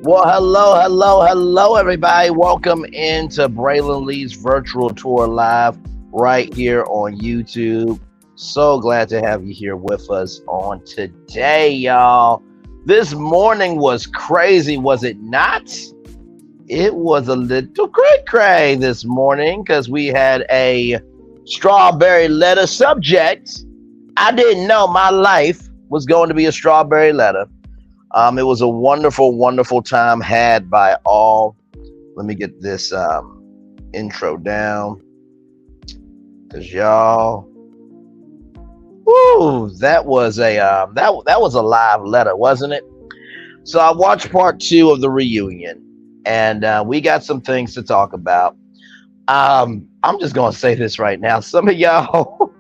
Well, hello, everybody. Welcome into Braylon Lee's virtual tour live right here on YouTube. So glad to have you here with us on today, y'all. This morning was crazy, was it not? It was a little cray this morning because we had a strawberry letter subject. I didn't know my life was going to be a strawberry letter. It was a wonderful time had by all. Let me get this intro down, cause y'all, woo, that was a that was a live letter, wasn't it? So I watched part two of the reunion, and we got some things to talk about. I'm just gonna say this right now. Some of y'all,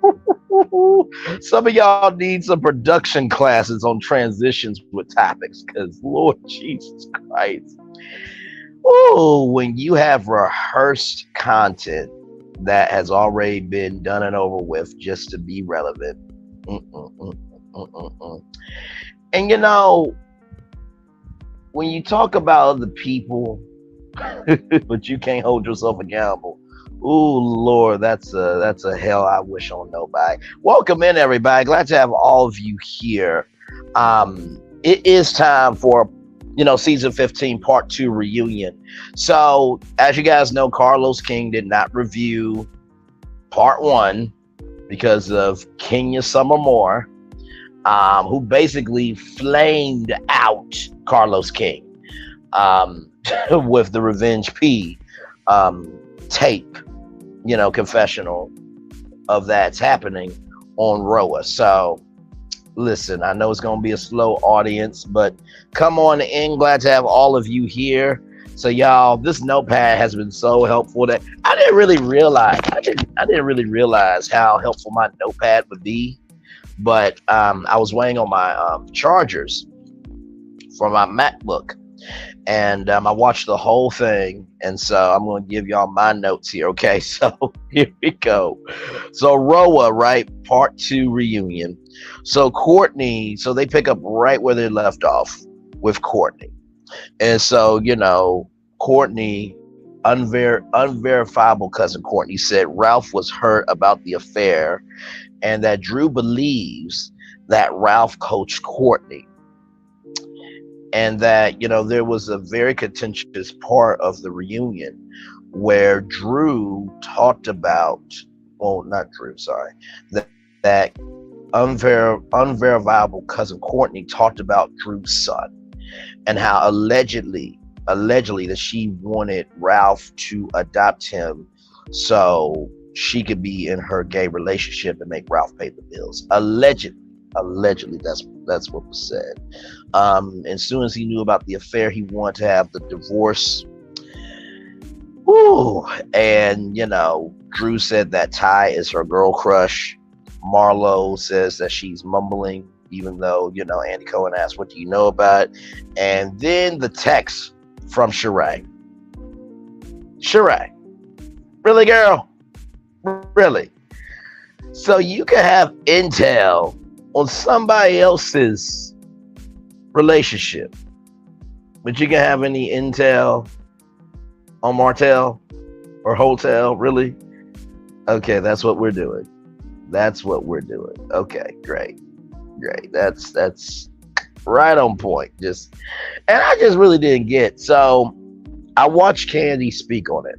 some of y'all need some production classes on transitions with topics, because Lord Jesus Christ. Oh, when you have rehearsed content that has already been done and over with just to be relevant. Mm-mm. And when you talk about other people, but you can't hold yourself accountable. Ooh, Lord, that's a hell I wish on nobody. Welcome in, everybody. Glad to have all of you here. It is time for season 15 part 2 reunion. So as you guys know, Carlos King did not review part 1 because of Kenya Summer Moore, who basically flamed out Carlos King with the Revenge P tape, confessional of that's happening on Roa. So listen, I know it's going to be a slow audience, but come on in. Glad to have all of you here. So y'all, this notepad has been so helpful that I didn't really realize how helpful my notepad would be. But I was waiting on my chargers for my MacBook, and I watched the whole thing, and so I'm going to give y'all my notes here. Okay, so here we go. So Roa, right, part 2 reunion. So Courtney, so they pick up right where they left off with Courtney. And so, Courtney, unverifiable cousin Courtney, said Ralph was hurt about the affair and that Drew believes that Ralph coached Courtney. And that, there was a very contentious part of the reunion where Drew talked about, not Drew, sorry, that unverifiable cousin Courtney talked about Drew's son and how allegedly that she wanted Ralph to adopt him so she could be in her gay relationship and make Ralph pay the bills. Allegedly, that's what was said. As soon as he knew about the affair, he wanted to have the divorce. Woo! And Drew said that Ty is her girl crush. Marlo says that she's mumbling, even though Andy Cohen asked, "What do you know about it?" And then the text from Sheree. Sheree, really, girl? Really? So you can have intel on somebody else's relationship, but you can have any intel on Martell or Hotel? Really? Okay, that's what we're doing. Okay, great. That's right on point. And I just really didn't get. So I watched Candy speak on it.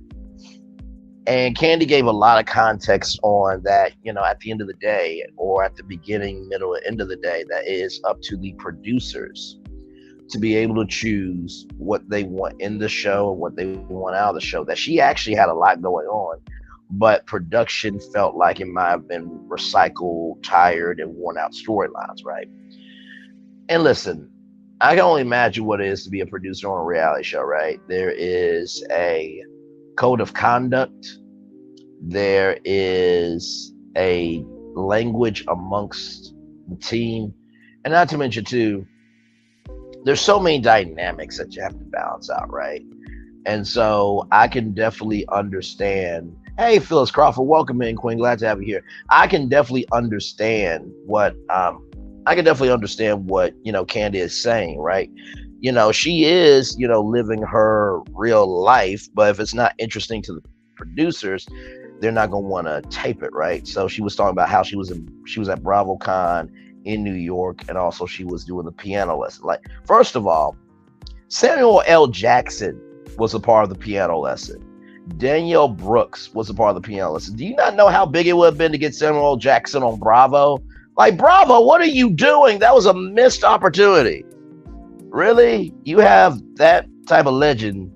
And Candy gave a lot of context on that, at the end of the day, or at the beginning, middle, and end of the day, that is up to the producers to be able to choose what they want in the show and what they want out of the show. That she actually had a lot going on, but production felt like it might have been recycled, tired, and worn out storylines, right? And listen, I can only imagine what it is to be a producer on a reality show, right? There is a code of conduct. There is a language amongst the team. And not to mention, too, there's so many dynamics that you have to balance out, right? And so I can definitely understand. Hey, Phyllis Crawford, welcome in, Queen. Glad to have you here. I can definitely understand what Candy is saying, right? she is, living her real life, but if it's not interesting to the producers, they're not going to want to tape it, right? So she was talking about how she was at BravoCon in New York, and also she was doing the piano lesson. Like, first of all, Samuel L. Jackson was a part of the piano lesson. Danielle Brooks was a part of the piano lesson. Do you not know how big it would have been to get Samuel L. Jackson on Bravo? Like, Bravo, what are you doing? That was a missed opportunity. Really? You have that type of legend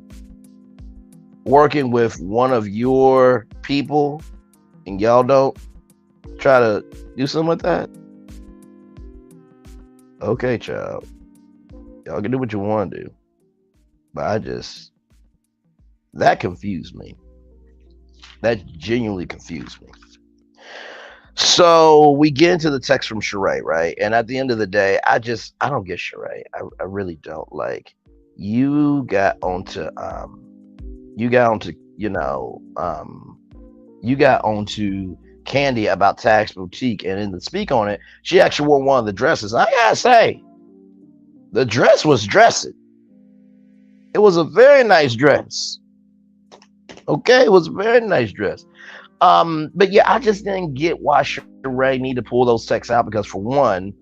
working with one of your people, and y'all don't try to do something with that? Okay, child. Y'all can do what you want to do. But that confused me. That genuinely confused me. So we get into the text from Sheree, right? And at the end of the day, I don't get Sheree. I really don't. Like, you got onto you got onto you know you got onto Candy about Tax Boutique, and in the speak on it, she actually wore one of the dresses. I gotta say, the dress was dressing. It was a very nice dress. Okay, it was a very nice dress. But yeah, I just didn't get why Sheree need to pull those texts out, because for one,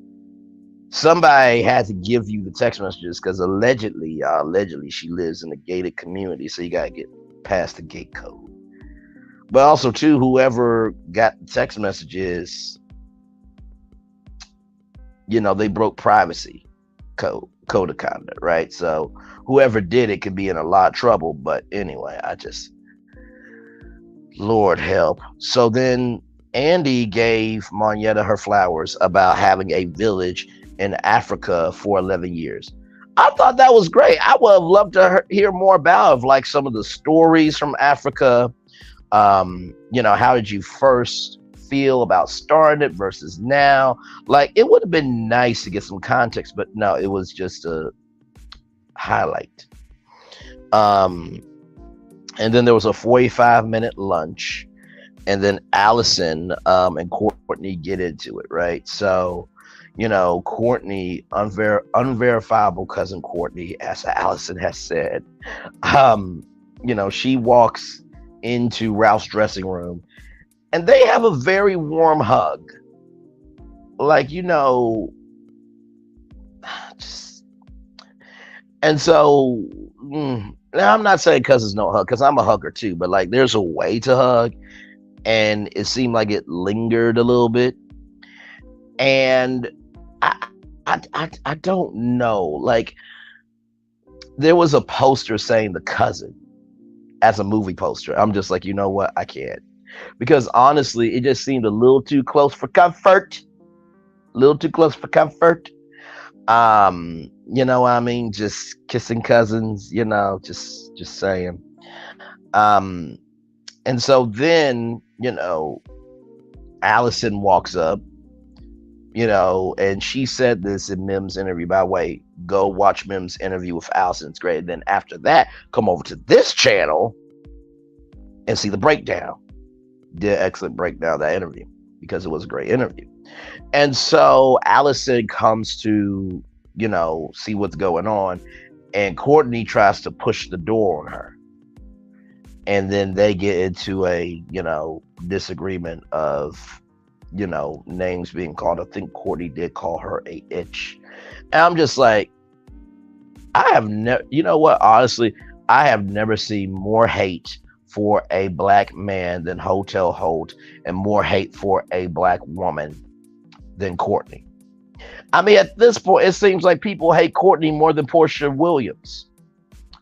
somebody had to give you the text messages, because allegedly she lives in a gated community, so you gotta get past the gate code. But also too, whoever got the text messages, they broke privacy code of conduct, right? So whoever did it could be in a lot of trouble. But anyway, Lord help. So then Andy gave Monietta her flowers about having a village in Africa for 11 years. I thought that was great. I would have loved to hear more about like some of the stories from Africa. How did you first feel about starting it versus now? Like, it would have been nice to get some context, but no, it was just a highlight. And then there was a 45-minute lunch, and then Allison and Courtney get into it, right? So, Courtney, unverifiable cousin Courtney, as Allison has said, she walks into Ralph's dressing room, and they have a very warm hug. Like, and so, now I'm not saying cousins don't hug, because I'm a hugger too, but like, there's a way to hug, and it seemed like it lingered a little bit. And I don't know. Like, there was a poster saying The Cousin as a movie poster. I'm just like, you know what? I can't. Because honestly, it just seemed a little too close for comfort. A little too close for comfort. You know what I mean? Just kissing cousins, just saying. And so then, Allison walks up, and she said this in Mim's interview. By the way, go watch Mim's interview with Allison. It's great. And then after that, come over to this channel and see the breakdown. Did an excellent breakdown of that interview, because it was a great interview. And so Allison comes to, see what's going on, and Courtney tries to push the door on her. And then they get into a, disagreement of, names being called. I think Courtney did call her a itch. And I'm just like, I have never, honestly, I have never seen more hate for a black man than Hotel Holt, and more hate for a black woman than Courtney. I mean, at this point, it seems like people hate Courtney more than Portia Williams.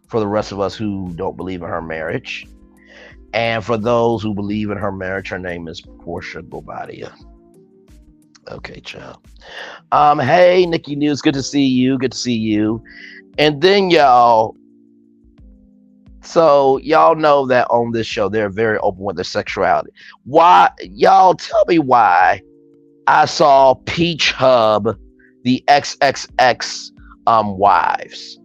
For the rest of us who don't believe in her marriage, and for those who believe in her marriage, her name is Portia Bobadia. Okay, child. Hey, Nikki News, good to see you. Good to see you. And then y'all. So y'all know that on this show, they're very open with their sexuality. Why, y'all tell me why I saw Peach Hub, the XXX wives.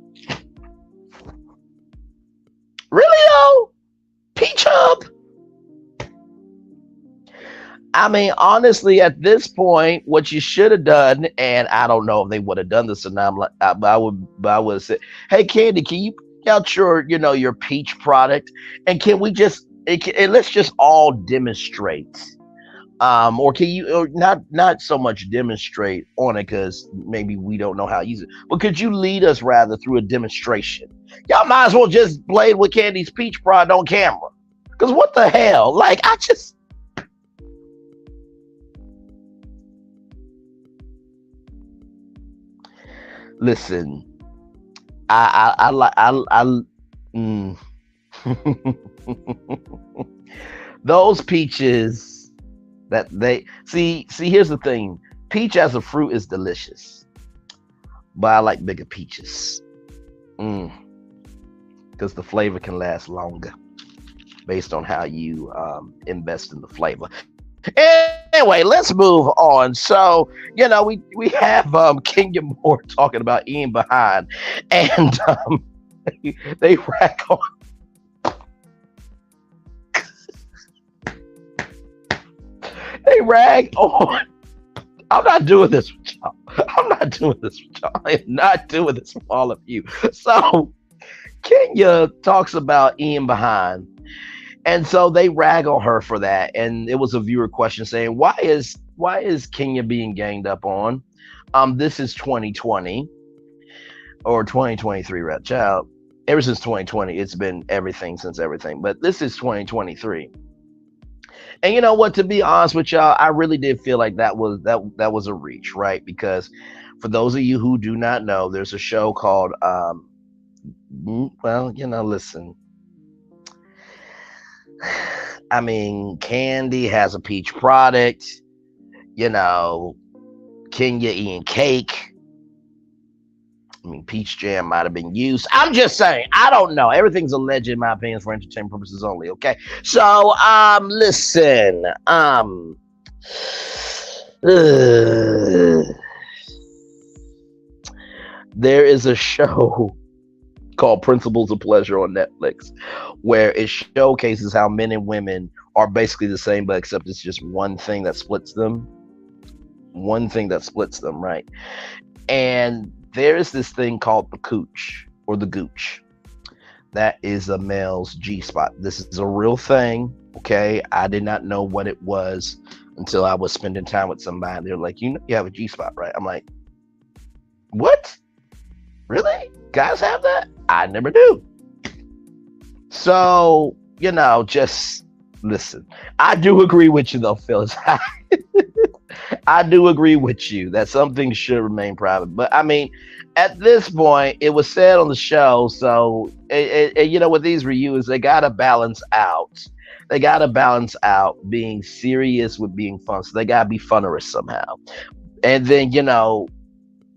Really, y'all? Peach Hub? I mean, honestly, at this point, what you should have done, and I don't know if they would have done this or not. I'm like, but I would say, "Hey, Candy, can you bring out your peach product, and can we just, and let's just all demonstrate, or can you, or not so much demonstrate on it because maybe we don't know how to use it, but could you lead us rather through a demonstration? Y'all might as well just play with Candy's peach product on camera, because what the hell? Like, I just listen. I like I mm. Those peaches that they see. Here's the thing: peach as a fruit is delicious, but I like bigger peaches. Mm, because the flavor can last longer based on how you invest in the flavor. Anyway, let's move on. So, we have Kenya Moore talking about Ian behind, and they rack on, they rag on. I'm not doing this with y'all. I'm not doing this with y'all. I am not doing this with all of you. So Kenya talks about Ian behind. And so they rag on her for that. And it was a viewer question saying, why is Kenya being ganged up on? This is 2020 or 2023, right? Child. Ever since 2020, it's been everything since everything. But this is 2023. And you know what? To be honest with y'all, I really did feel like that was a reach, right? Because for those of you who do not know, there's a show called well, listen. I mean, Candy has a peach product. You know, Kenya eating cake. I mean, peach jam might have been used. I'm just saying. I don't know. Everything's alleged, in my opinion, for entertainment purposes only. Okay. So, listen. There is a show called Principles of Pleasure on Netflix, where it showcases how men and women are basically the same, but except it's just one thing that splits them. One thing that splits them, right? And there is this thing called the cooch or the gooch. That is a male's G spot. This is a real thing. Okay. I did not know what it was until I was spending time with somebody. They're like, you have a G spot, right? I'm like, what? Really? Guys have that? I never do. So, just listen. I do agree with you though, Phyllis. I do agree with you that some things should remain private. But I mean, at this point, it was said on the show. So, with these reviews, they got to balance out. They got to balance out being serious with being fun. So they got to be funnerous somehow. And then,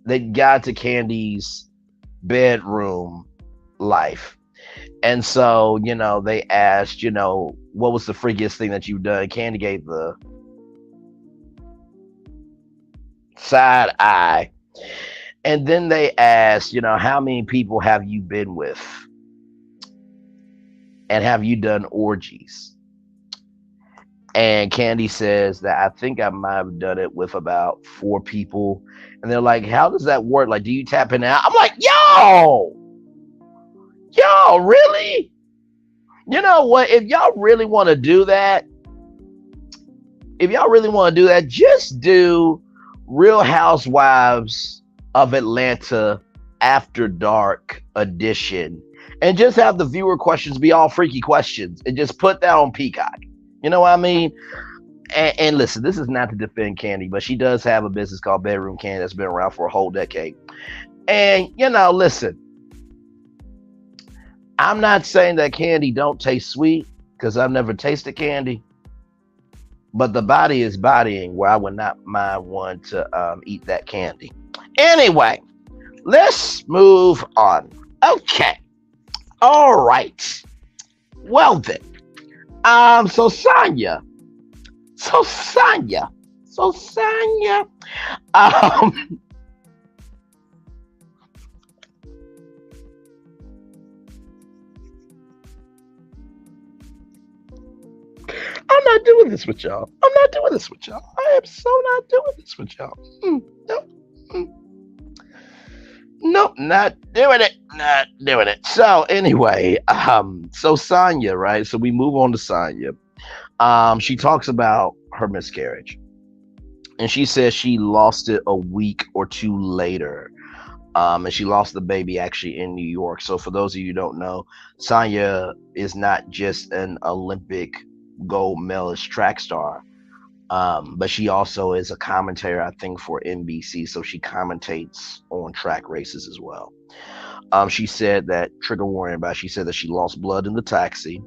they got to Candy's bedroom life. And so, they asked, what was the freakiest thing that you've done? Candy gave the side eye. And then they asked, how many people have you been with? And have you done orgies? And Candy says that I think I might have done it with about 4 people. And they're like, how does that work? Like, do you tap in out? I'm like, yo, really? You know what? If y'all really want to do that, just do Real Housewives of Atlanta After Dark edition. And just have the viewer questions be all freaky questions. And just put that on Peacock. You know what I mean? And listen, this is not to defend Candy, but she does have a business called Bedroom Candy that's been around for a whole decade. And, listen, I'm not saying that candy don't taste sweet because I've never tasted candy, but the body is bodying where I would not mind one to eat that candy. Anyway, let's move on. Okay. All right. Well then. So Sonya. Um, I'm I'm not doing this with y'all. I'm not doing this with y'all. I am so not doing this with y'all. Nope. Mm, nope, not doing it. Not doing it. So anyway, so Sonya, right? So we move on to Sonya. She talks about her miscarriage, and she says she lost it a week or two later. And she lost the baby actually in New York. So for those of you who don't know, Sonya is not just an Olympic gold medalist track star, but she also is a commentator, I think, for NBC. So she commentates on track races as well. She said that, trigger warning, but she said that she lost blood in the taxi,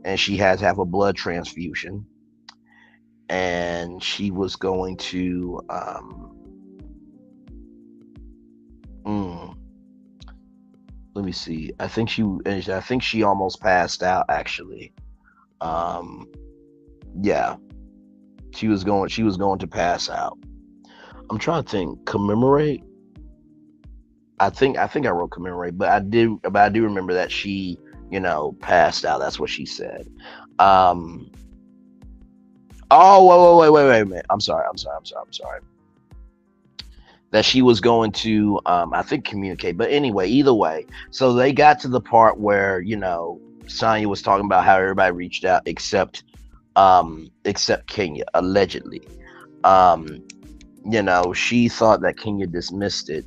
and she had to have a blood transfusion, and she was going to mm, let me see. I think she almost passed out actually. Um, yeah, she was going to pass out. I'm trying to think. Commemorate. I wrote commemorate, but I do remember that she, passed out. That's what she said. Um, oh, wait a minute. I'm sorry. That she was going to, I think, communicate. But anyway, either way, so they got to the part where Sonya was talking about how everybody reached out except Kenya, allegedly. Um, she thought that Kenya dismissed it,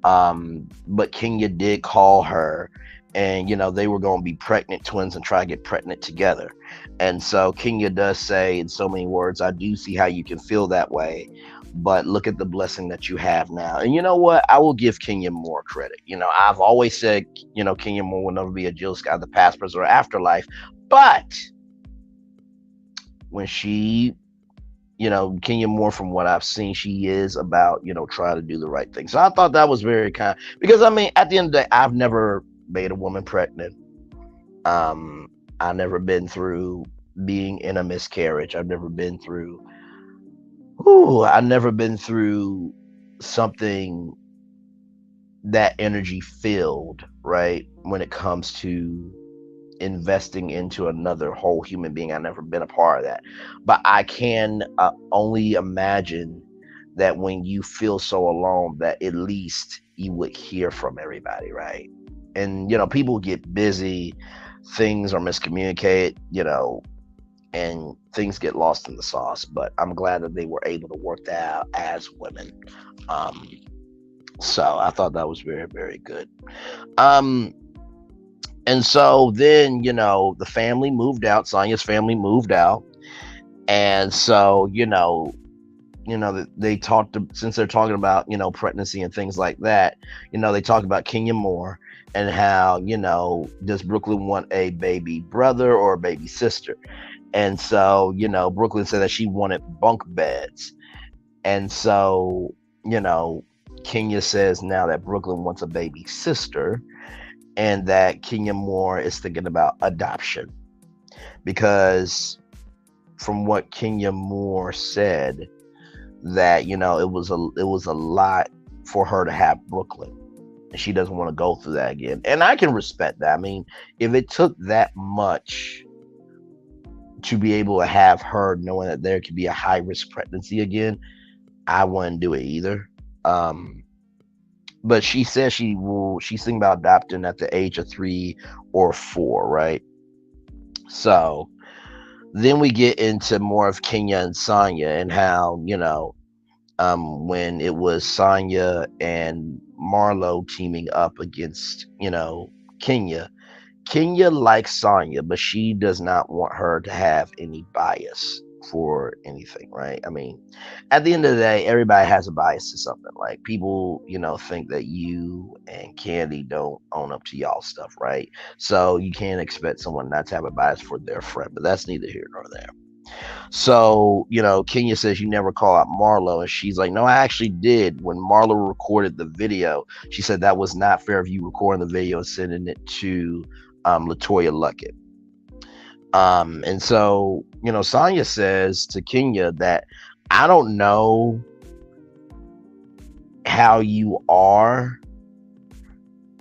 but Kenya did call her, and they were going to be pregnant twins and try to get pregnant together. And so Kenya does say in so many words, I do see how you can feel that way, but look at the blessing that you have now. And you know what? I will give Kenya more credit. I've always said, Kenya Moore will never be a jealous guy of the past, present, or afterlife. But when she, Kenya Moore, from what I've seen, she is about, trying to do the right thing. So I thought that was very kind, because I mean, at the end of the day, I've never made a woman pregnant. I've never been through being in a miscarriage. I've never been through something that energy filled, right? When it comes to investing into another whole human being, I've never been a part of that. But I can only imagine that when you feel so alone, that at least you would hear from everybody, right? And people get busy, things are miscommunicated, and things get lost in the sauce. But I'm glad that they were able to work that out as women. So I thought that was very, very good. And so then, the family moved out. Sonya's family moved out, and so they talked since they're talking about pregnancy and things like that. They talked about Kenya Moore and how does Brooklyn want a baby brother or a baby sister? And so, Brooklyn said that she wanted bunk beds. And so, Kenya says now that Brooklyn wants a baby sister, and that Kenya Moore is thinking about adoption. Because from what Kenya Moore said, that, it was a lot for her to have Brooklyn. And she doesn't want to go through that again. And I can respect that. I mean, if it took that much to be able to have her, knowing that there could be a high risk pregnancy again, I wouldn't do it either. But she says she's thinking about adopting at the age of 3 or 4, right? So then we get into more of Kenya and Sonya, and how, when it was Sonya and Marlo teaming up against, Kenya. Kenya likes Sonya, but she does not want her to have any bias for anything, right? I mean, at the end of the day, everybody has a bias to something. Like, people, think that you and Candy don't own up to y'all stuff, right? So you can't expect someone not to have a bias for their friend, but that's neither here nor there. So, Kenya says, you never call out Marlo. And she's like, no, I actually did. When Marlo recorded the video, she said that was not fair of you recording the video and sending it to LaToya Luckett. And so, Sonya says to Kenya that, I don't know how you are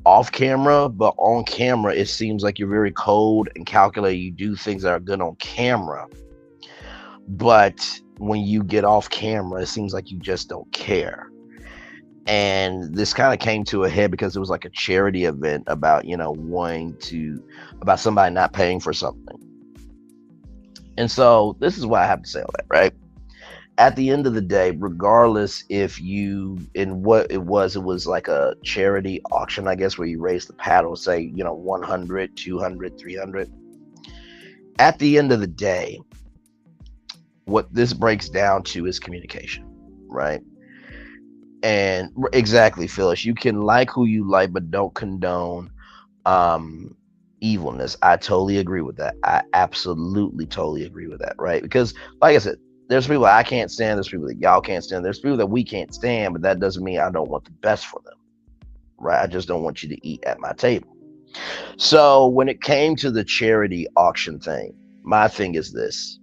off camera, but on camera, it seems like you're very cold and calculated. You do things that are good on camera. but when you get off camera, it seems like you just don't care. And this kind of came to a head because it was like a charity event about, about somebody not paying for something. And so this is what I have to say on that, right? At the end of the day, regardless if you, in what it was like a charity auction, I guess, where you raise the paddle, say, 100, 200, 300. At the end of the day, what this breaks down to is communication, right? And exactly, Phyllis, you can like who you like, but don't condone evilness. I totally agree with that. I absolutely totally agree with that, right? Because like I said, there's people I can't stand, there's people that y'all can't stand, there's people that we can't stand, but that doesn't mean I don't want the best for them, right? I just don't want you to eat at my table. So when it came to the charity auction thing, my thing is this.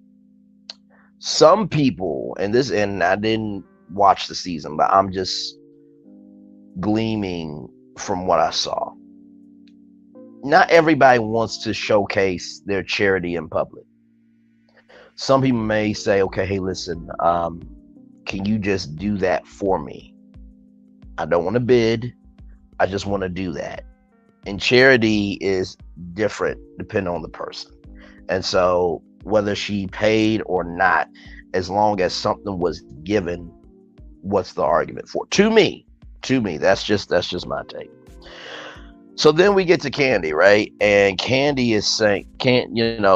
Some people, and I didn't watch the season, but I'm just gleaming from what I saw. Not everybody wants to showcase their charity in public. Some people may say, okay, hey, listen, can you just do that for me? I don't want to bid. I just want to do that. And charity is different depending on the person. And so whether she paid or not, as long as something was given, what's the argument for? To me, that's just my take. So then we get to Candy, right? And Candy is saying,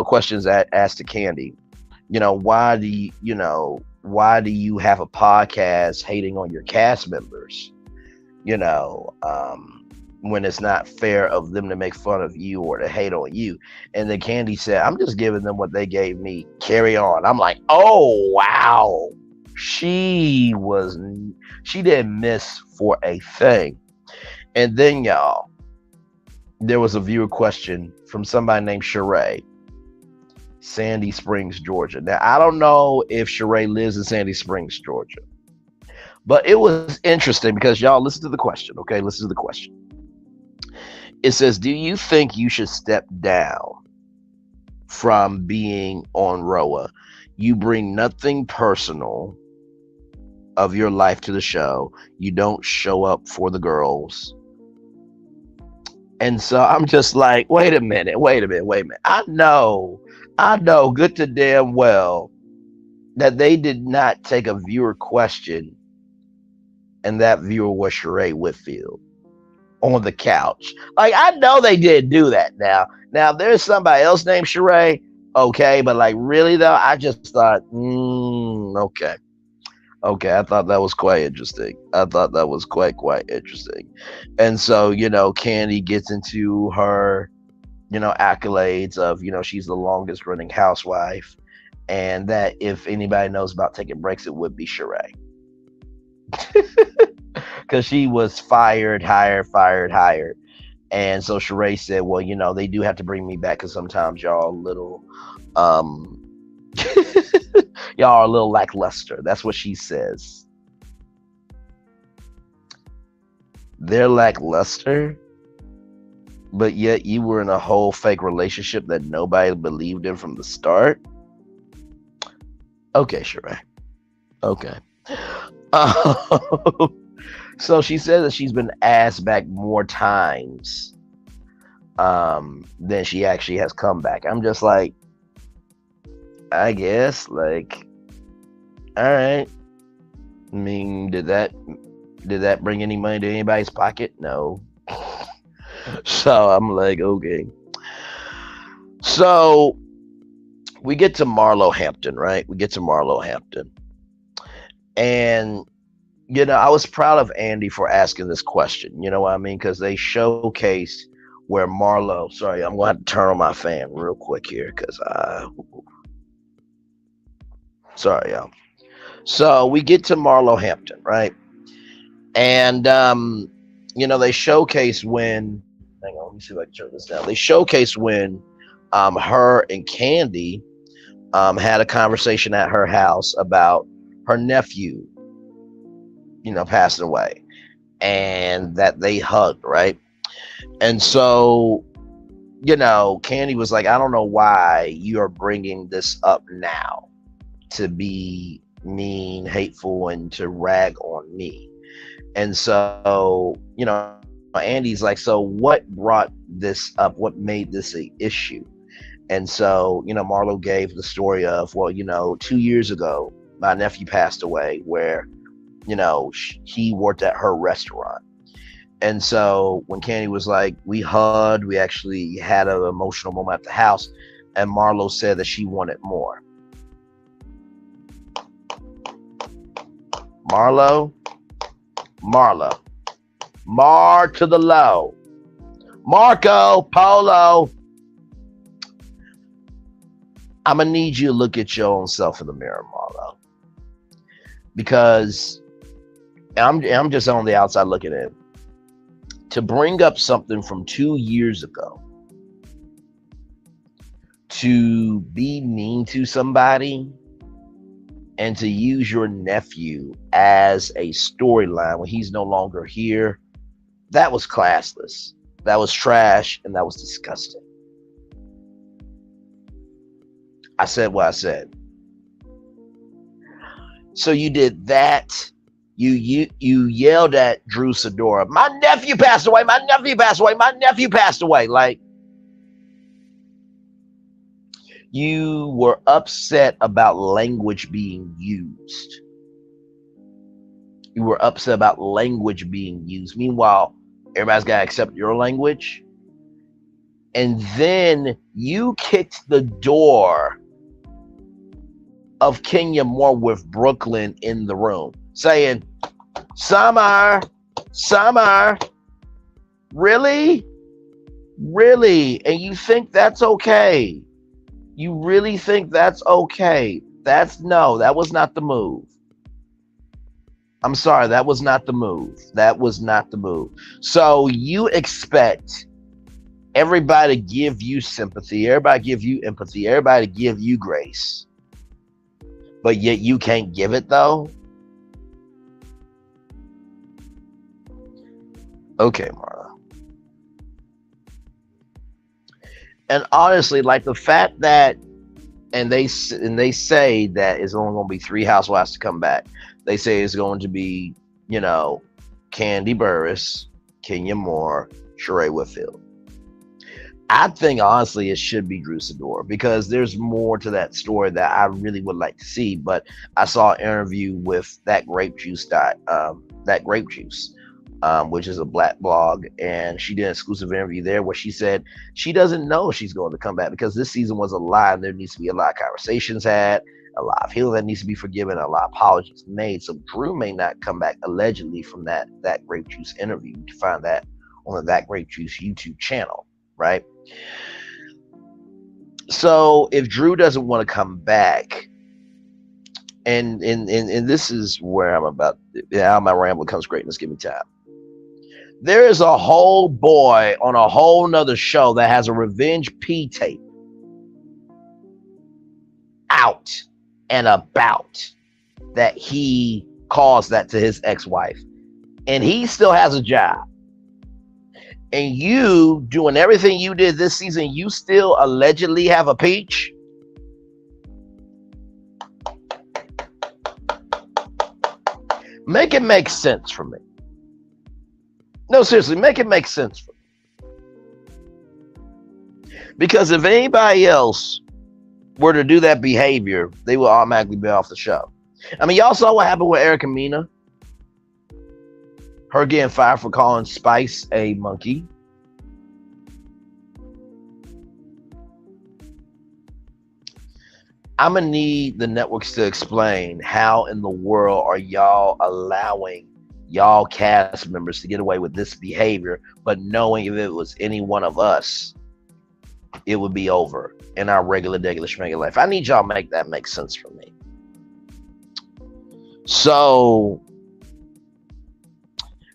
questions asked to Candy. Why do you have a podcast hating on your cast members? When it's not fair of them to make fun of you or to hate on you. And then Candy said, I'm just giving them what they gave me. Carry on. I'm like, oh, wow. She didn't miss for a thing. And then, y'all, there was a viewer question from somebody named Sheree, Sandy Springs, Georgia. Now, I don't know if Sheree lives in Sandy Springs, Georgia, but it was interesting because, y'all, listen to the question, okay? Listen to the question. It says, do you think you should step down from being on Roa? You bring nothing personal of your life to the show. You don't show up for the girls. And so I'm just like, wait a minute. I know good to damn well that they did not take a viewer question, and that viewer was Sheree Whitfield on the couch. Like, I know they didn't do that. Now there's somebody else named Sheree, okay, but like, really though, I just thought, okay, I thought that was quite interesting. Quite interesting. And so, Candy gets into her, accolades of, she's the longest running housewife, and that if anybody knows about taking breaks, it would be Sheree. Because she was fired. And so Sheree said, well, they do have to bring me back because sometimes y'all are a little y'all are a little lackluster. That's what she says. They're lackluster, but yet you were in a whole fake relationship that nobody believed in from the start. Okay, Sheree. Okay. So she says that she's been asked back more times than she actually has come back. I'm just like, I guess, like, all right. I mean, did that bring any money to anybody's pocket? No. So I'm like, okay. So we get to Marlo Hampton, right? And I was proud of Andy for asking this question. You know what I mean? Because they showcased where Marlo. Sorry, I'm going to have to turn on my fan real quick here because sorry, y'all. So we get to Marlo Hampton, right? And they showcase when. Hang on, let me see if I can turn this down. They showcase when her and Candy had a conversation at her house about her nephew, passing away, and that they hugged, right? And so, Candy was like, I don't know why you are bringing this up now. to be mean, hateful, and to rag on me. And so, Andy's like, so what brought this up? What made this a issue? And so, Marlo gave the story of, well, 2 years ago, my nephew passed away where, he worked at her restaurant. And so when Candy was like, we hugged, we actually had an emotional moment at the house. And Marlo said that she wanted more. Marlo, Mar to the low. Marco Polo. I'm gonna need you to look at your own self in the mirror, Marlo, because I'm just on the outside looking in. To bring up something from 2 years ago, to be mean to somebody, and to use your nephew as a storyline when he's no longer here, that was classless. That was trash, and that was disgusting. I said what I said. So you did that. You yelled at Drew Sidora, my nephew passed away, my nephew passed away, my nephew passed away. Like, you were upset about language being used. You were upset about language being used. Meanwhile, everybody's got to accept your language. And then you kicked the door of Kenya Moore with Brooklyn in the room, saying, Summer, really? Really? And you think that's okay? You really think that's okay? That was not the move. I'm sorry, that was not the move. That was not the move. So you expect everybody to give you sympathy, everybody give you empathy, everybody to give you grace, but yet you can't give it though? Okay, Marla. And honestly, like the fact that, and they say that it's only going to be 3 housewives to come back. They say it's going to be, Candy Burris, Kenya Moore, Sheree Whitfield. I think honestly it should be Drew Sidora, because there's more to that story that I really would like to see. But I saw an interview with that Grape Juice, which is a black blog, and she did an exclusive interview there where she said she doesn't know if she's going to come back, because this season was a lie, and there needs to be a lot of conversations had, a lot of healing that needs to be forgiven, a lot of apologies made. So Drew may not come back allegedly from that Grape Juice interview. You can find that on the That Grape Juice YouTube channel, right? So if Drew doesn't want to come back, and this is where I'm about, how my ramble becomes greatness, give me time. There is a whole boy on a whole nother show that has a revenge P tape out and about that he caused that to his ex-wife, and he still has a job. And you doing everything you did this season, you still allegedly have a peach? Make it make sense for me. No, seriously, make it make sense for me. Because if anybody else were to do that behavior, they will automatically be off the show. I mean, y'all saw what happened with Erica Mena. Her getting fired for calling Spice a monkey. I'm going to need the networks to explain how in the world are y'all allowing y'all cast members to get away with this behavior, but knowing if it was any one of us, it would be over in our regular schmegular life. I need y'all to make that make sense for me. So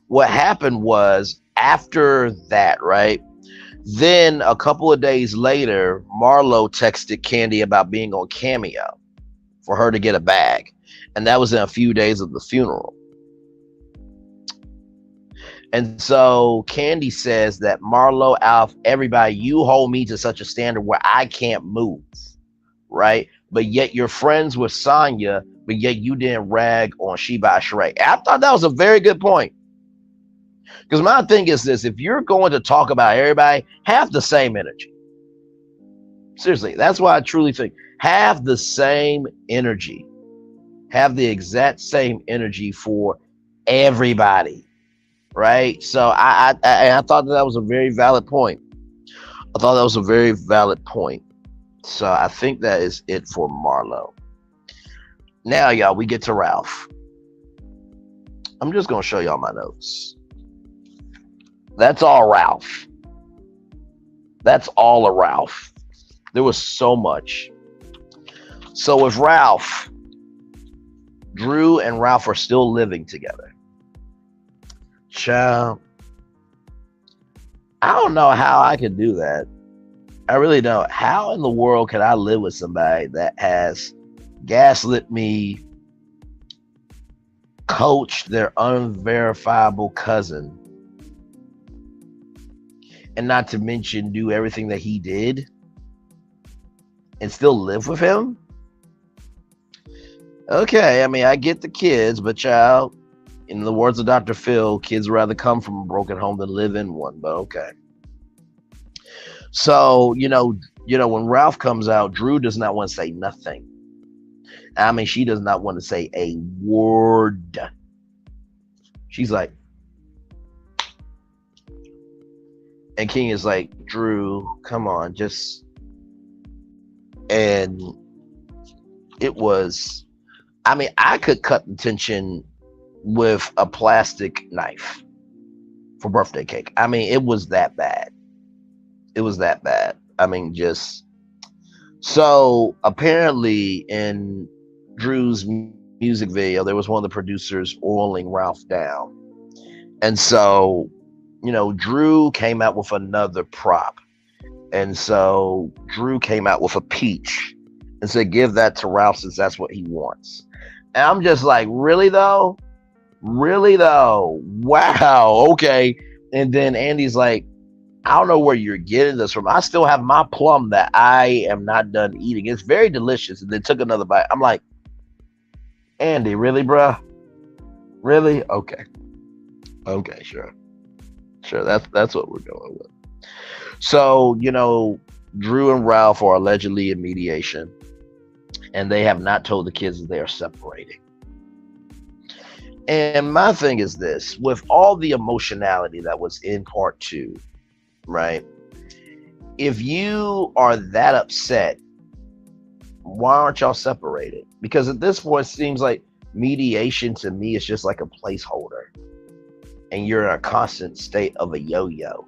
what happened was, after that, right? Then a couple of days later, Marlo texted Candy about being on Cameo for her to get a bag. And that was in a few days of the funeral. And so Candy says that, Marlo, out of everybody, you hold me to such a standard where I can't move, right? but yet you're friends with Sonya, but yet you didn't rag on Sheba Shrek. I thought that was a very good point. Because my thing is this: if you're going to talk about everybody, have the same energy. Seriously, that's why I truly think have the same energy. Have the exact same energy for everybody, right? So I thought that was a very valid point. I thought that was a very valid point. So I think that is it for Marlo. Now, y'all, we get to Ralph. I'm just gonna show y'all my notes. That's all Ralph. That's all of Ralph. There was so much. So with Ralph, Drew and Ralph are still living together. Child, I don't know how I could do that. I really don't. How in the world can I live with somebody that has gaslit me, coached their unverifiable cousin, and not to mention do everything that he did and still live with him? Okay, I mean, I get the kids, but child, in the words of Dr. Phil, kids rather come from a broken home than live in one, but okay. So, when Ralph comes out, Drew does not want to say nothing. I mean, she does not want to say a word. She's like, and King is like, Drew, come on, just, and it was, I mean, I could cut the tension with a plastic knife for birthday cake. I mean, it was that bad. It was that bad. I mean, just, so apparently in Drew's music video, there was one of the producers oiling Ralph down. And so, Drew came out with another prop. And so Drew came out with a peach and said, give that to Ralph since that's what he wants. And I'm just like, really though? Really though? Wow. Okay. And then Andy's like, I don't know where you're getting this from. I still have my plum that I am not done eating. It's very delicious. And then took another bite. I'm like, Andy, really, bruh? Really? Okay. Okay, sure. Sure, that's what we're going with. So, Drew and Ralph are allegedly in mediation, and they have not told the kids that they are separating. And my thing is this, with all the emotionality that was in part 2, right? If you are that upset, why aren't y'all separated? Because at this point, it seems like mediation to me is just like a placeholder. And you're in a constant state of a yo-yo.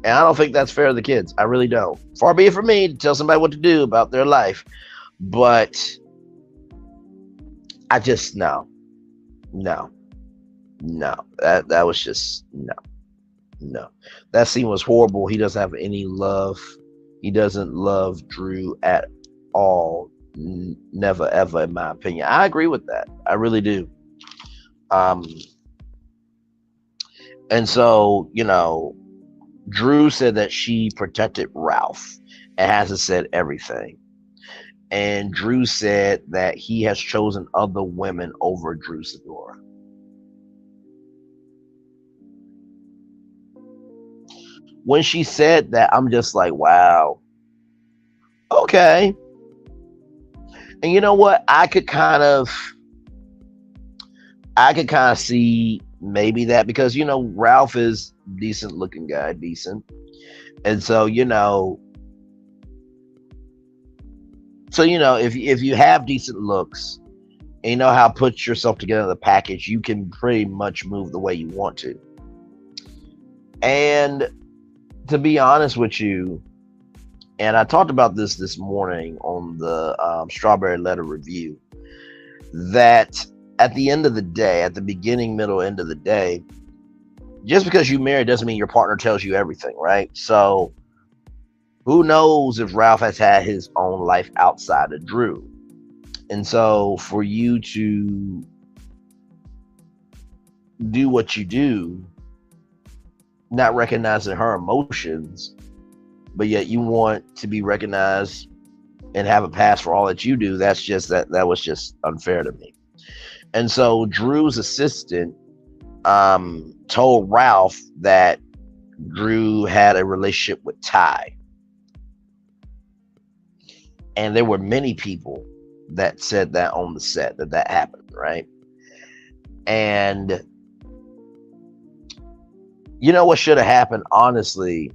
And I don't think that's fair to the kids. I really don't. Far be it from me to tell somebody what to do about their life. But I just, no. That was just, no. That scene was horrible. He doesn't have any love. He doesn't love Drew at all. Never, ever, in my opinion. I agree with that. I really do. And so, Drew said that she protected Ralph and hasn't said everything. And Drew said that he has chosen other women over Drew Sidora. When she said that, I'm just like, wow. Okay. And you know what? I could kind of see maybe that because, Ralph is decent looking guy, decent. And so, if you have decent looks and you know how to put yourself together in the package, you can pretty much move the way you want to. And to be honest with you, and I talked about this morning on the Strawberry Letter review, that at the end of the day, at the beginning, middle, end of the day, just because you marry doesn't mean your partner tells you everything, right? So who knows if Ralph has had his own life outside of Drew. And so for you to do what you do, not recognizing her emotions, but yet you want to be recognized and have a pass for all that you do. That was just unfair to me. And so Drew's assistant told Ralph that Drew had a relationship with Ty. And there were many people that said that on the set that happened, right? And you know what should have happened, honestly,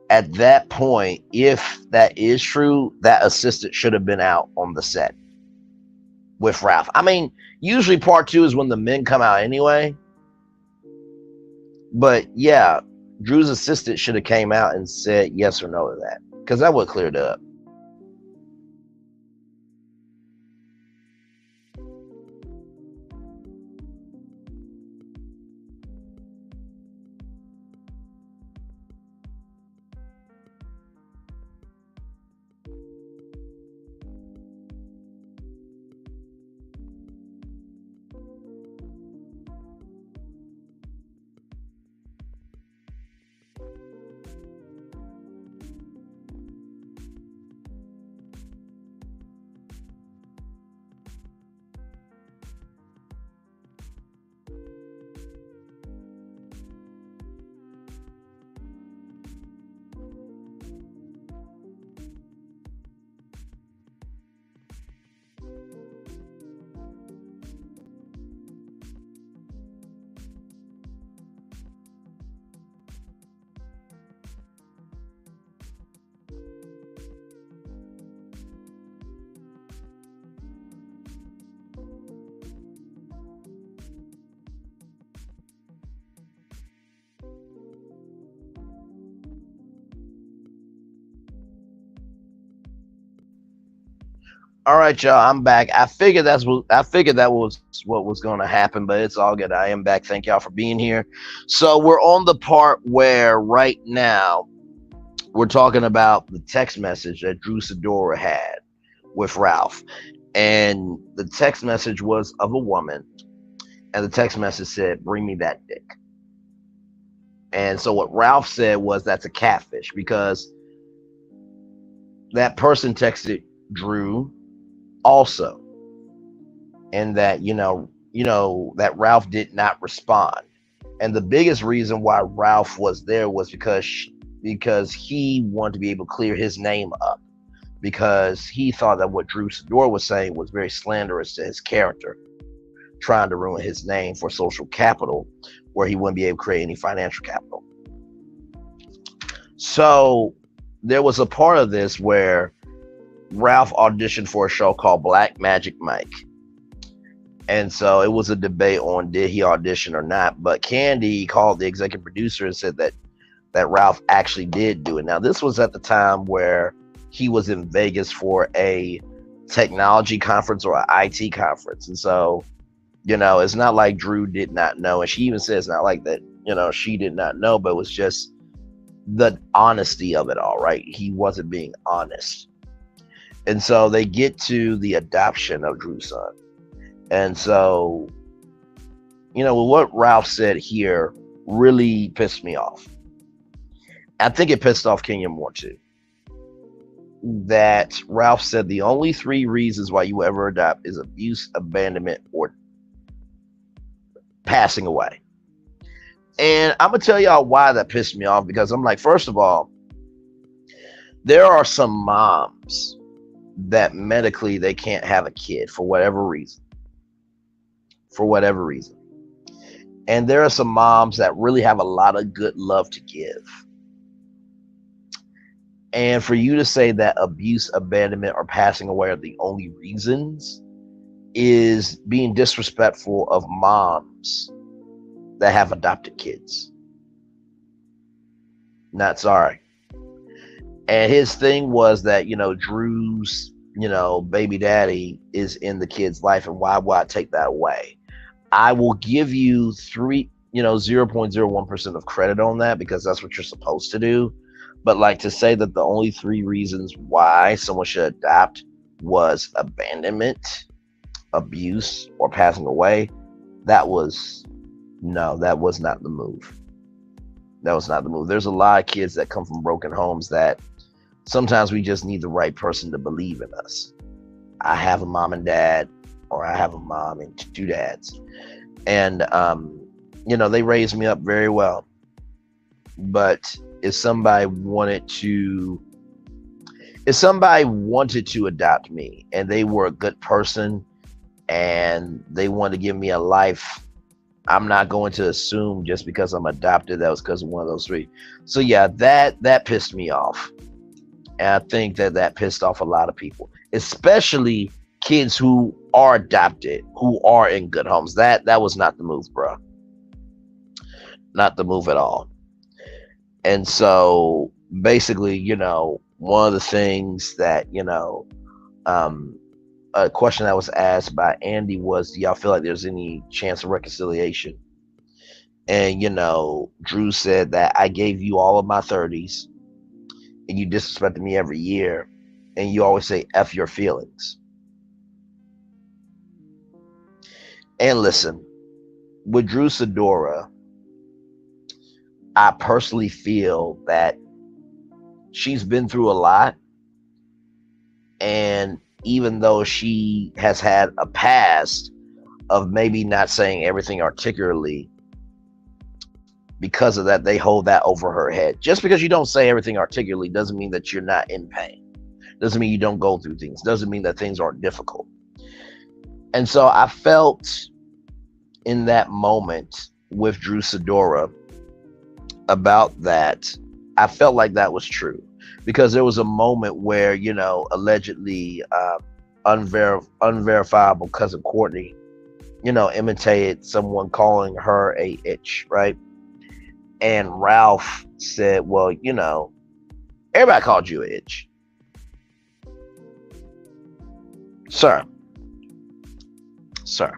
at that point, if that is true, that assistant should have been out on the set with Ralph. I mean, usually part 2 is when the men come out anyway. But yeah, Drew's assistant should have came out and said yes or no to that, because that would have cleared it up. All right, y'all, I'm back. I figured that was what was going to happen, but it's all good. I am back. Thank y'all for being here. So we're on the part where right now we're talking about the text message that Drew Sidora had with Ralph, and the text message was of a woman, and the text message said, "Bring me that dick." And so what Ralph said was, that's a catfish, because that person texted Drew also, and that that Ralph did not respond. And the biggest reason why Ralph was there was because he wanted to be able to clear his name up, because he thought that what Drew Sidora was saying was very slanderous to his character, trying to ruin his name for social capital where he wouldn't be able to create any financial capital. So there was a part of this where Ralph auditioned for a show called Black Magic Mike. And so it was a debate on did he audition or not. But Candy called the executive producer and said that Ralph actually did do it. Now, this was at the time where he was in Vegas for a technology conference or an IT conference. And so, it's not like Drew did not know. And she even says not like that, she did not know, but it was just the honesty of it all, right? He wasn't being honest. And so they get to the adoption of Drew's son. And so, what Ralph said here really pissed me off. I think it pissed off Kenya more too. That Ralph said the only 3 reasons why you ever adopt is abuse, abandonment, or passing away. And I'm going to tell y'all why that pissed me off, because I'm like, first of all, there are some moms that medically they can't have a kid for whatever reason. And there are some moms that really have a lot of good love to give. And for you to say that abuse, abandonment, or passing away are the only reasons is being disrespectful of moms that have adopted kids. Not sorry. And his thing was that, Drew's, baby daddy is in the kid's life, and why would I take that away? I will give you 0.01% of credit on that, because that's what you're supposed to do. But like, to say that the only 3 reasons why someone should adopt was abandonment, abuse, or passing away, that was not the move. That was not the move. There's a lot of kids that come from broken homes that Sometimes we just need the right person to believe in us. I have a mom and dad, or I have a mom and two dads, and they raised me up very well. But if somebody wanted to adopt me and they were a good person and they wanted to give me a life, I'm not going to assume just because I'm adopted that was because of one of those three. So yeah, that pissed me off. And I think that pissed off a lot of people, especially kids who are adopted, who are in good homes. That was not the move, bro. Not the move at all. And so basically, one of the things that, a question that was asked by Andy was, do y'all feel like there's any chance of reconciliation? And, Drew said that I gave you all of my 30s and you disrespected me every year. And you always say, F your feelings. And listen, with Drew Sidora, I personally feel that she's been through a lot. And even though she has had a past of maybe not saying everything articulately, because of that, they hold that over her head. Just because you don't say everything articulately doesn't mean that you're not in pain. Doesn't mean you don't go through things. Doesn't mean that things aren't difficult. And so I felt in that moment with Drew Sidora about that, I felt like that was true. Because there was a moment where, allegedly unverifiable cousin Courtney, imitated someone calling her a itch, right? And Ralph said, well, everybody called you a itch. Sir. Sir.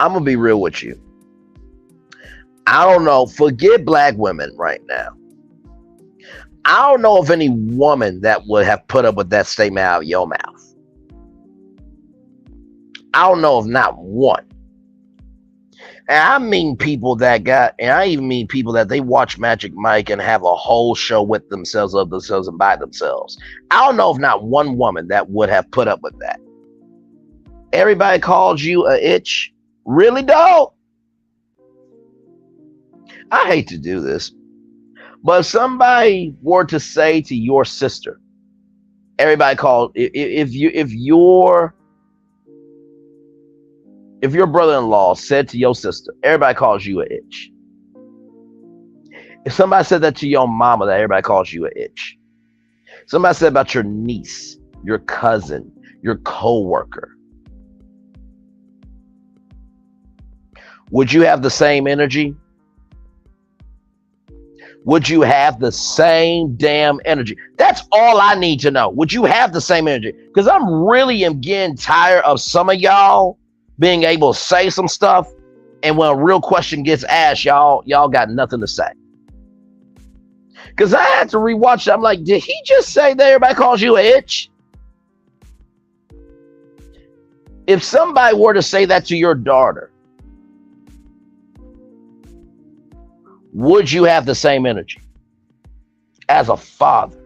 I'm going to be real with you. I don't know. Forget black women right now. I don't know of any woman that would have put up with that statement out of your mouth. I don't know of not one. And I mean people that I even mean people that they watch Magic Mike and have a whole show with themselves, of themselves, and by themselves. I don't know of not one woman that would have put up with that. Everybody calls you a itch. Really, dog? I hate to do this, but if somebody were to say to your sister, everybody called, if your brother-in-law said to your sister, everybody calls you an itch. If somebody said that to your mama, that everybody calls you an itch. Somebody said about your niece, your cousin, your co-worker. Would you have the same energy? Would you have the same damn energy? That's all I need to know. Would you have the same energy? Because I'm really am getting tired of some of y'all being able to say some stuff, and when a real question gets asked, y'all got nothing to say. Because I had to rewatch it. I'm like, did he just say that everybody calls you an itch? If somebody were to say that to your daughter, would you have the same energy as a father?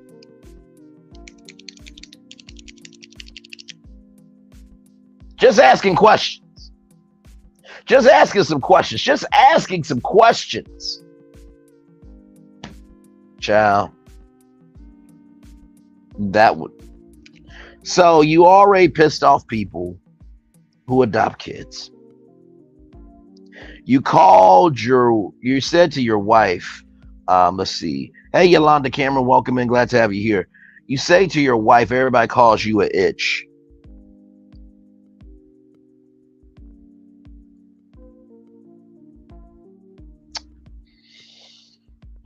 Just asking questions. Just asking some questions. Just asking some questions. Child. That would. So you already pissed off people who adopt kids. You said to your wife, let's see. Hey, Yolanda Cameron, welcome in. Glad to have you here. You say to your wife, everybody calls you an itch.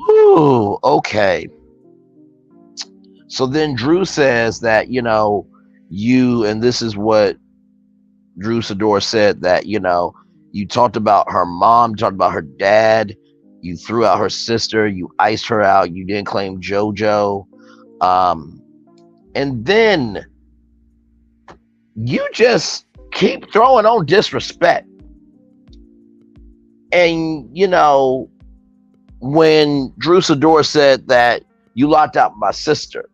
Ooh, okay. So then Drew says that, and this is what Drew Sidora said, that, you talked about her mom, talked about her dad, you threw out her sister, you iced her out, you didn't claim JoJo. And then you just keep throwing on disrespect. And when Drew Sidor said that you locked out my sister,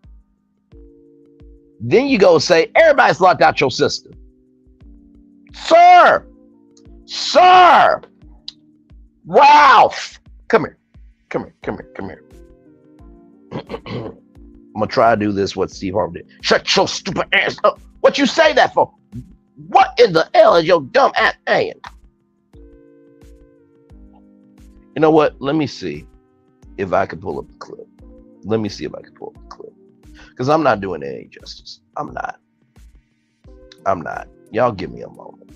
then you go say everybody's locked out your sister. Sir, Ralph, come here, come here. I'm gonna try to do this what Steve Harvey did. Shut your stupid ass up. What you say that for? What in the hell is your dumb ass saying? You know what? Let me see if I can pull up the clip. Because I'm not doing it any justice. I'm not. Y'all give me a moment.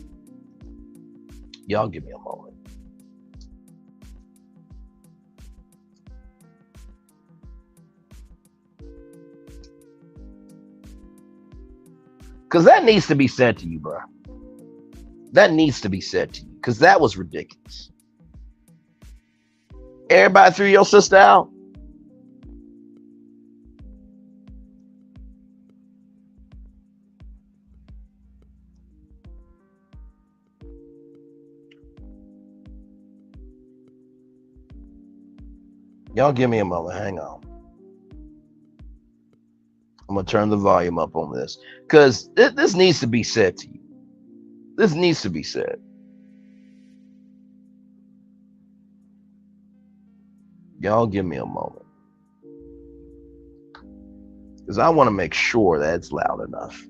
Because that needs to be said to you, bro. That needs to be said to you. Because that was ridiculous. Everybody threw your sister out. Y'all give me a moment. Hang on. I'm going to turn the volume up on this. Because this needs to be said to you. This needs to be said. Y'all give me a moment. Because I want to make sure that it's loud enough.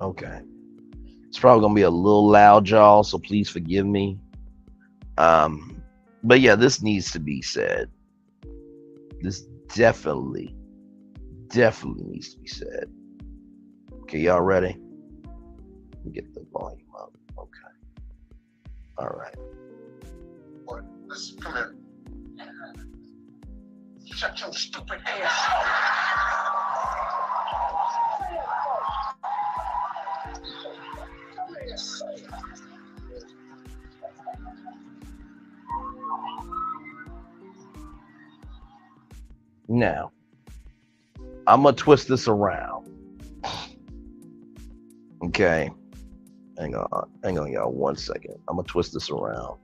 Okay. It's probably going to be a little loud, y'all, so please forgive me. But yeah, this needs to be said. This definitely needs to be said. Okay, y'all ready? Let me get the volume up. Okay. All right. What? Listen, come here. Shut your stupid ass. Now, I'm going to twist this around. Okay. Hang on, y'all. 1 second. I'm going to twist this around.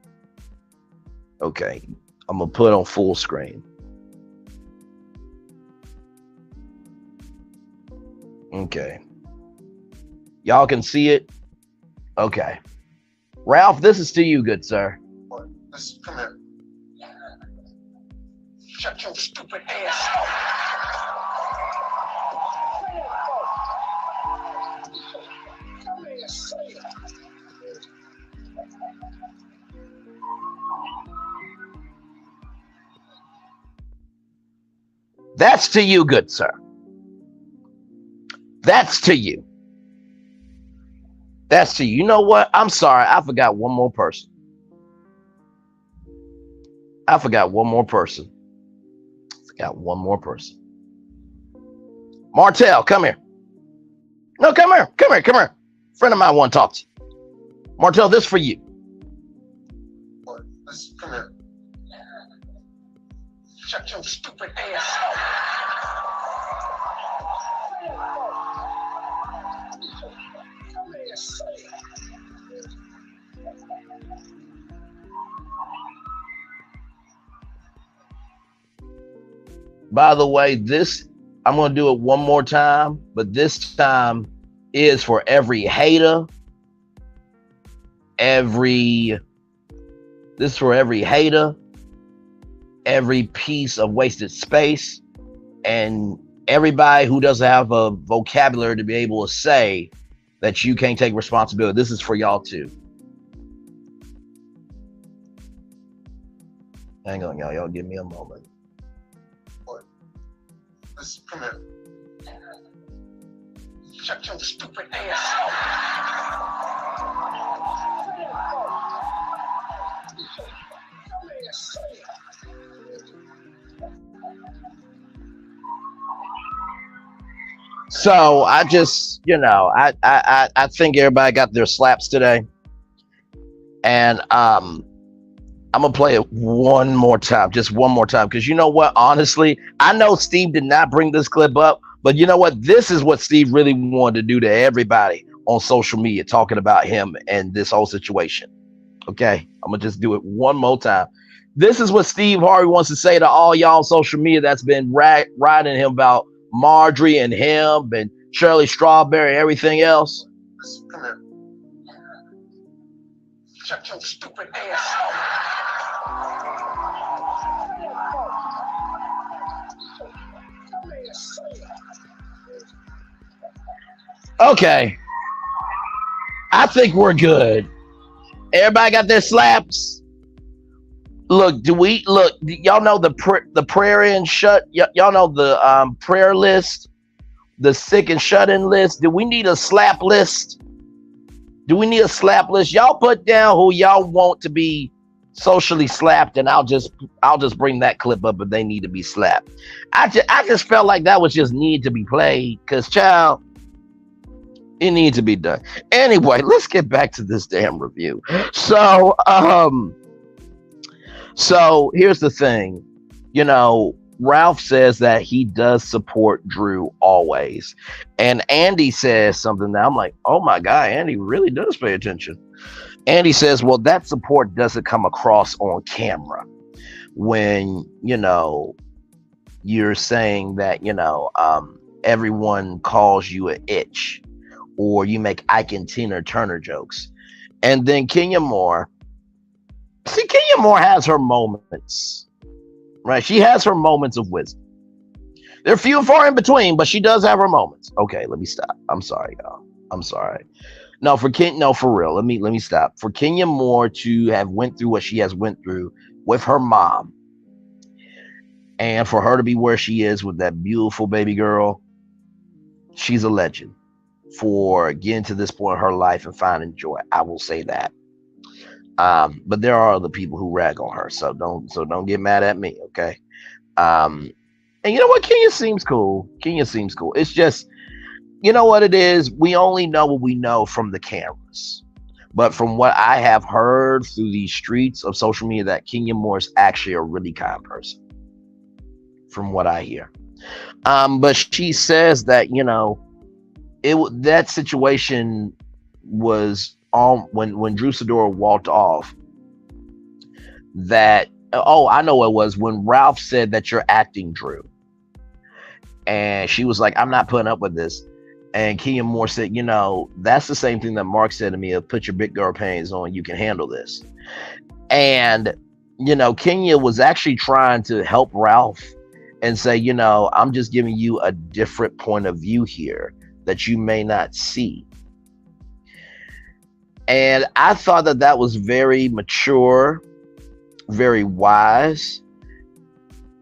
Okay. I'm going to put on full screen. Okay. Y'all can see it? Okay. Ralph, this is to you, good sir. What? Listen, come here. Shut your stupid ass. That's to you, good sir. That's to you. You know what? I'm sorry. I forgot one more person. Martell, come here. No, come here. Friend of mine want to talk to you. Martell, this for you. What? Listen, come here. Shut your stupid ass. By the way, this, I'm going to do it one more time, but this time is for every hater, every piece of wasted space, and everybody who doesn't have a vocabulary to be able to say that you can't take responsibility. This is for y'all too. Hang on, y'all. Y'all give me a moment. What? Listen, come here. Shut your stupid ass. So I just, I think everybody got their slaps today, and I'm gonna play it one more time, just one more time, because you know what? Honestly, I know Steve did not bring this clip up, But you know what? This is what Steve really wanted to do to everybody on social media, talking about him and this whole situation. Okay, I'm gonna just do it one more time. This is what Steve Harvey wants to say to all y'all on social media that's been riding him about Marjorie and him and Shirley Strawberry and everything else. Come here. Shut your stupid ass Okay, I think we're good. Everybody got their slaps. Look, y'all know the prayer in shut. Y'all know the prayer list, the sick and shut in list. Do we need a slap list? Do we need a slap list? Y'all put down who y'all want to be socially slapped, and I'll just bring that clip up if they need to be slapped. I just felt like that was just need to be played because, child, it needs to be done. Anyway, let's get back to this damn review. So here's the thing. Ralph says that he does support Drew always. And Andy says something that I'm like, oh my God, Andy really does pay attention. Andy says, well, that support doesn't come across on camera when, you're saying that, everyone calls you an itch, or you make Ike and Tina Turner jokes. And then Kenya Moore has her moments, right? She has her moments of wisdom. They're few and far in between, but she does have her moments. Okay, let me stop. I'm sorry, y'all. I'm sorry. No, for real. Let me stop. For Kenya Moore to have went through what she has went through with her mom, and for her to be where she is with that beautiful baby girl, she's a legend. For getting to this point in her life and finding joy, I will say that. But there are other people who rag on her, so don't get mad at me, okay? And you know what? Kenya seems cool. It's just, you know what it is? We only know what we know from the cameras. But from what I have heard through these streets of social media, that Kenya Moore is actually a really kind person, from what I hear. But she says that, that situation was on when Drew Sidora walked off. That I know it was when Ralph said that you're acting, Drew, and she was like, "I'm not putting up with this." And Kenya Moore said, that's the same thing that Mark said to me: of put your big girl panties on, you can handle this. And Kenya was actually trying to help Ralph and say, I'm just giving you a different point of view here that you may not see. And I thought that was very mature, very wise.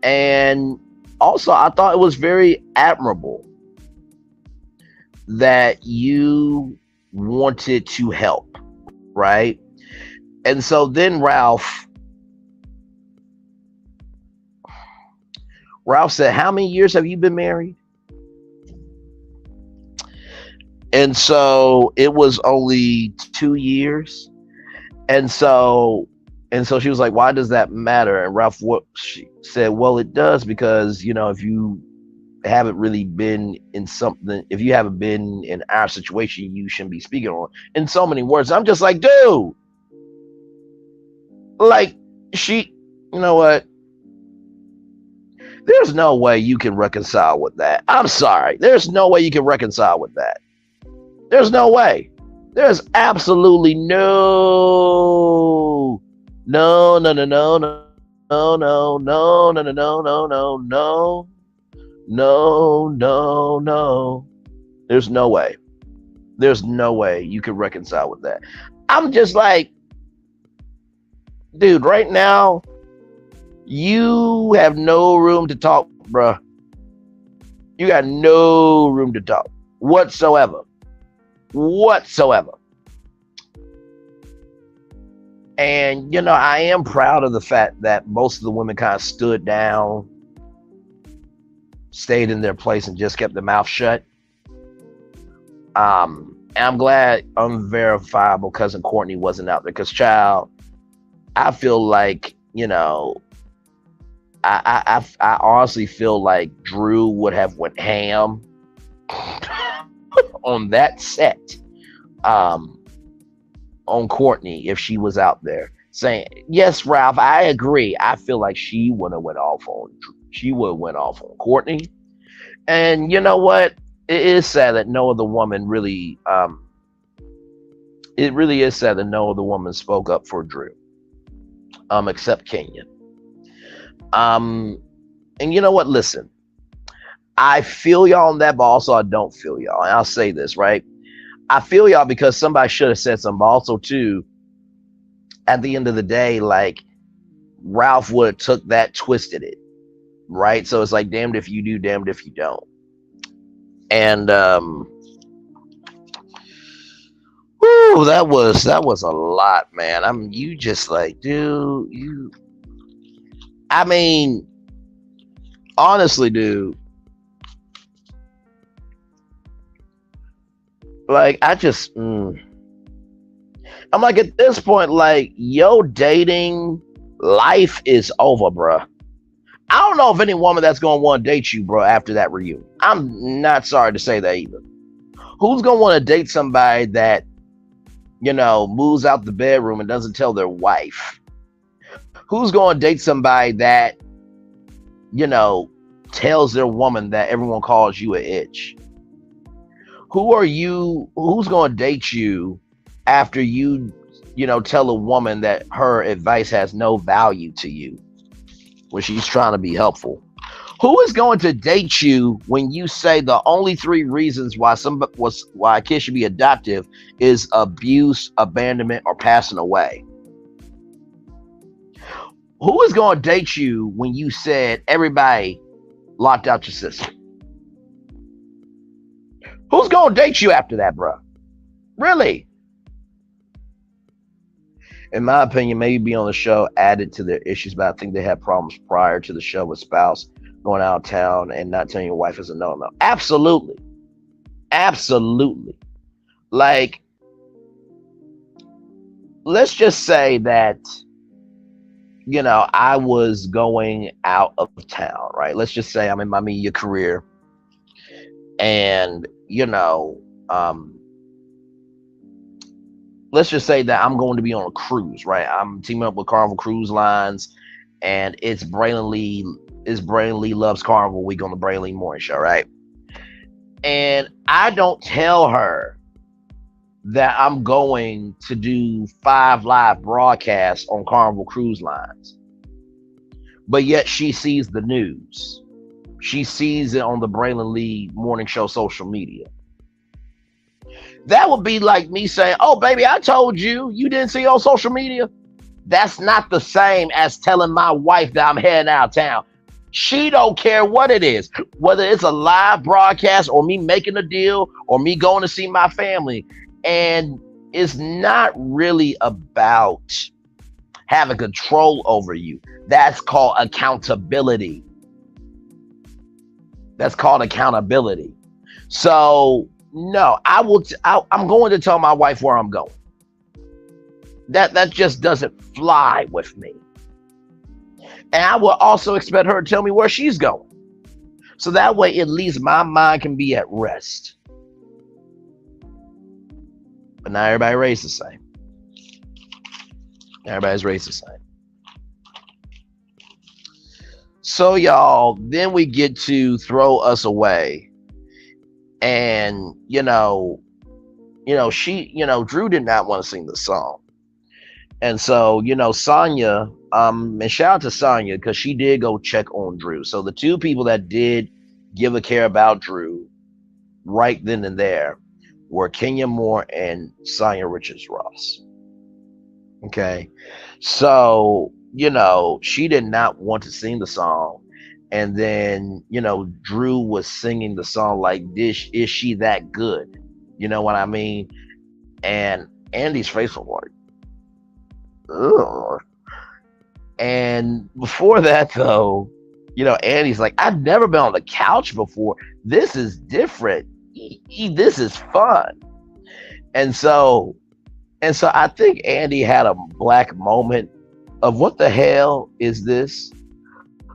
And also, I thought it was very admirable that you wanted to help, right? And so then Ralph said, how many years have you been married? And so it was only 2 years. And so she was like, why does that matter? And Ralph she said, well, it does, because, if you haven't really been in something, if you haven't been in our situation, you shouldn't be speaking on in so many words. I'm just like, dude, like you know what? There's no way you can reconcile with that. I'm sorry. There's no way you can reconcile with that. There's no way. There's absolutely no. There's no way. There's no way you can reconcile with that. I'm just like, dude, right now, you have no room to talk, bruh. You got no room to talk whatsoever. And, I am proud of the fact that most of the women kind of stood down, stayed in their place, and just kept their mouth shut. And I'm glad unverifiable cousin Courtney wasn't out there, because, child, I feel like, I honestly feel like Drew would have went ham on that set, um, on Courtney if she was out there saying, "Yes, Ralph, I agree. I feel like she would have went off on Courtney." And you know what? It is sad that no other woman really. It really is sad that no other woman spoke up for Drew, except Kenya. Um, and you know what? Listen, I feel y'all on that, but also I don't feel y'all. And I'll say this, right? I feel y'all because somebody should have said something, but also too, at the end of the day, like Ralph would have took that, twisted it, right? So it's like damned if you do, damned if you don't. And whew, that was a lot, man. I mean, you just like, dude, you. I mean, honestly, dude, like I just. I'm like at this point, like yo, dating life is over, bruh. I don't know if any woman that's gonna want to date you, bro, after that reunion. I'm not sorry to say that either. Who's gonna want to date somebody that moves out the bedroom and doesn't tell their wife? Who's gonna date somebody that you know tells their woman that everyone calls you a itch? Who are you? Who's gonna date you after you tell a woman that her advice has no value to you when she's trying to be helpful? Who is going to date you when you say the only three reasons why a kid should be adoptive is abuse, abandonment, or passing away? Who is going to date you when you said everybody locked out your sister? Who's going to date you after that, bro? Really? In my opinion, maybe being on the show added to their issues, but I think they had problems prior to the show with spouse going out of town and not telling your wife is a no-no. Absolutely. Absolutely. Like, let's just say that, I was going out of town, right? Let's just say I'm in my media career and, let's just say that I'm going to be on a cruise, right? I'm teaming up with Carnival Cruise Lines, and it's Braylon Lee. It's Braylon Lee Loves Carnival week on the Braylon Lee Morning Show, right? And I don't tell her that I'm going to do 5 live broadcasts on Carnival Cruise Lines, but yet she sees the news. She sees it on the Braylon Lee Morning Show social media. That would be like me saying, "Oh, baby, I told you, you didn't see on social media." That's not the same as telling my wife that I'm heading out of town. She don't care what it is, whether it's a live broadcast or me making a deal or me going to see my family. And it's not really about having control over you. That's called accountability. That's called accountability. So no, I'm going to tell my wife where I'm going. That just doesn't fly with me. And I will also expect her to tell me where she's going. So that way, at least my mind can be at rest. But not everybody raised the same. Everybody's raised the same. So y'all, then we get to Throw Us Away. And Drew did not want to sing the song. And so, Sonya, and shout out to Sonya because she did go check on Drew. So the two people that did give a care about Drew right then and there were Kenya Moore and Sonya Richards Ross. Okay. So, she did not want to sing the song. And then, Drew was singing the song like this. Is she that good? You know what I mean? And Andy's face was like, ugh. And before that, though, Andy's like, I've never been on the couch before. This is different. This is fun. And so I think Andy had a black moment of what the hell is this?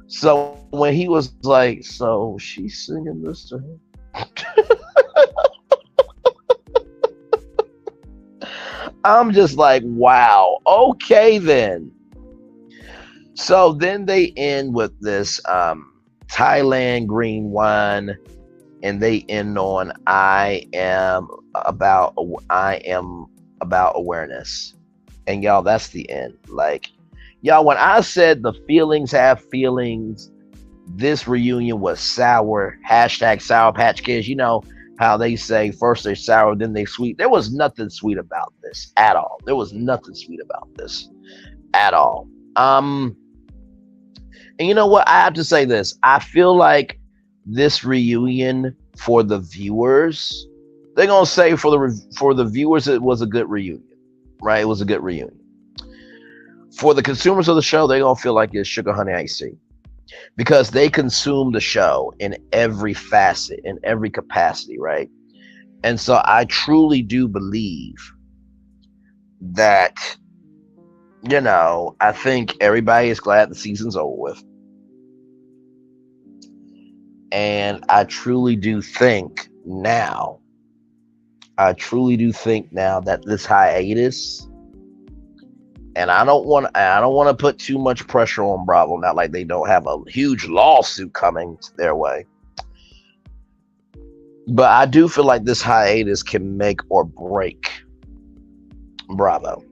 So when he was like, so she's singing this to him. I'm just like, wow, okay then. So then they end with this Thailand green wine, and they end on I am about awareness. And y'all, that's the end. Like, y'all, when I said the feelings have feelings, this reunion was sour. Hashtag Sour Patch Kids. You know how they say first they're sour, then they sweet. There was nothing sweet about this at all. There was nothing sweet about this at all. Um, and you know what? I have to say this. I feel like this reunion for the viewers, they're gonna say for the viewers it was a good reunion, right? It was a good reunion. For the consumers of the show, they're gonna feel like it's sugar honey iced tea because they consume the show in every facet, in every capacity, right? And so I truly do believe that, I think everybody is glad the season's over with. And I truly do think now that this hiatus, and I don't want to put too much pressure on Bravo, not like they don't have a huge lawsuit coming their way. But I do feel like this hiatus can make or break Bravo.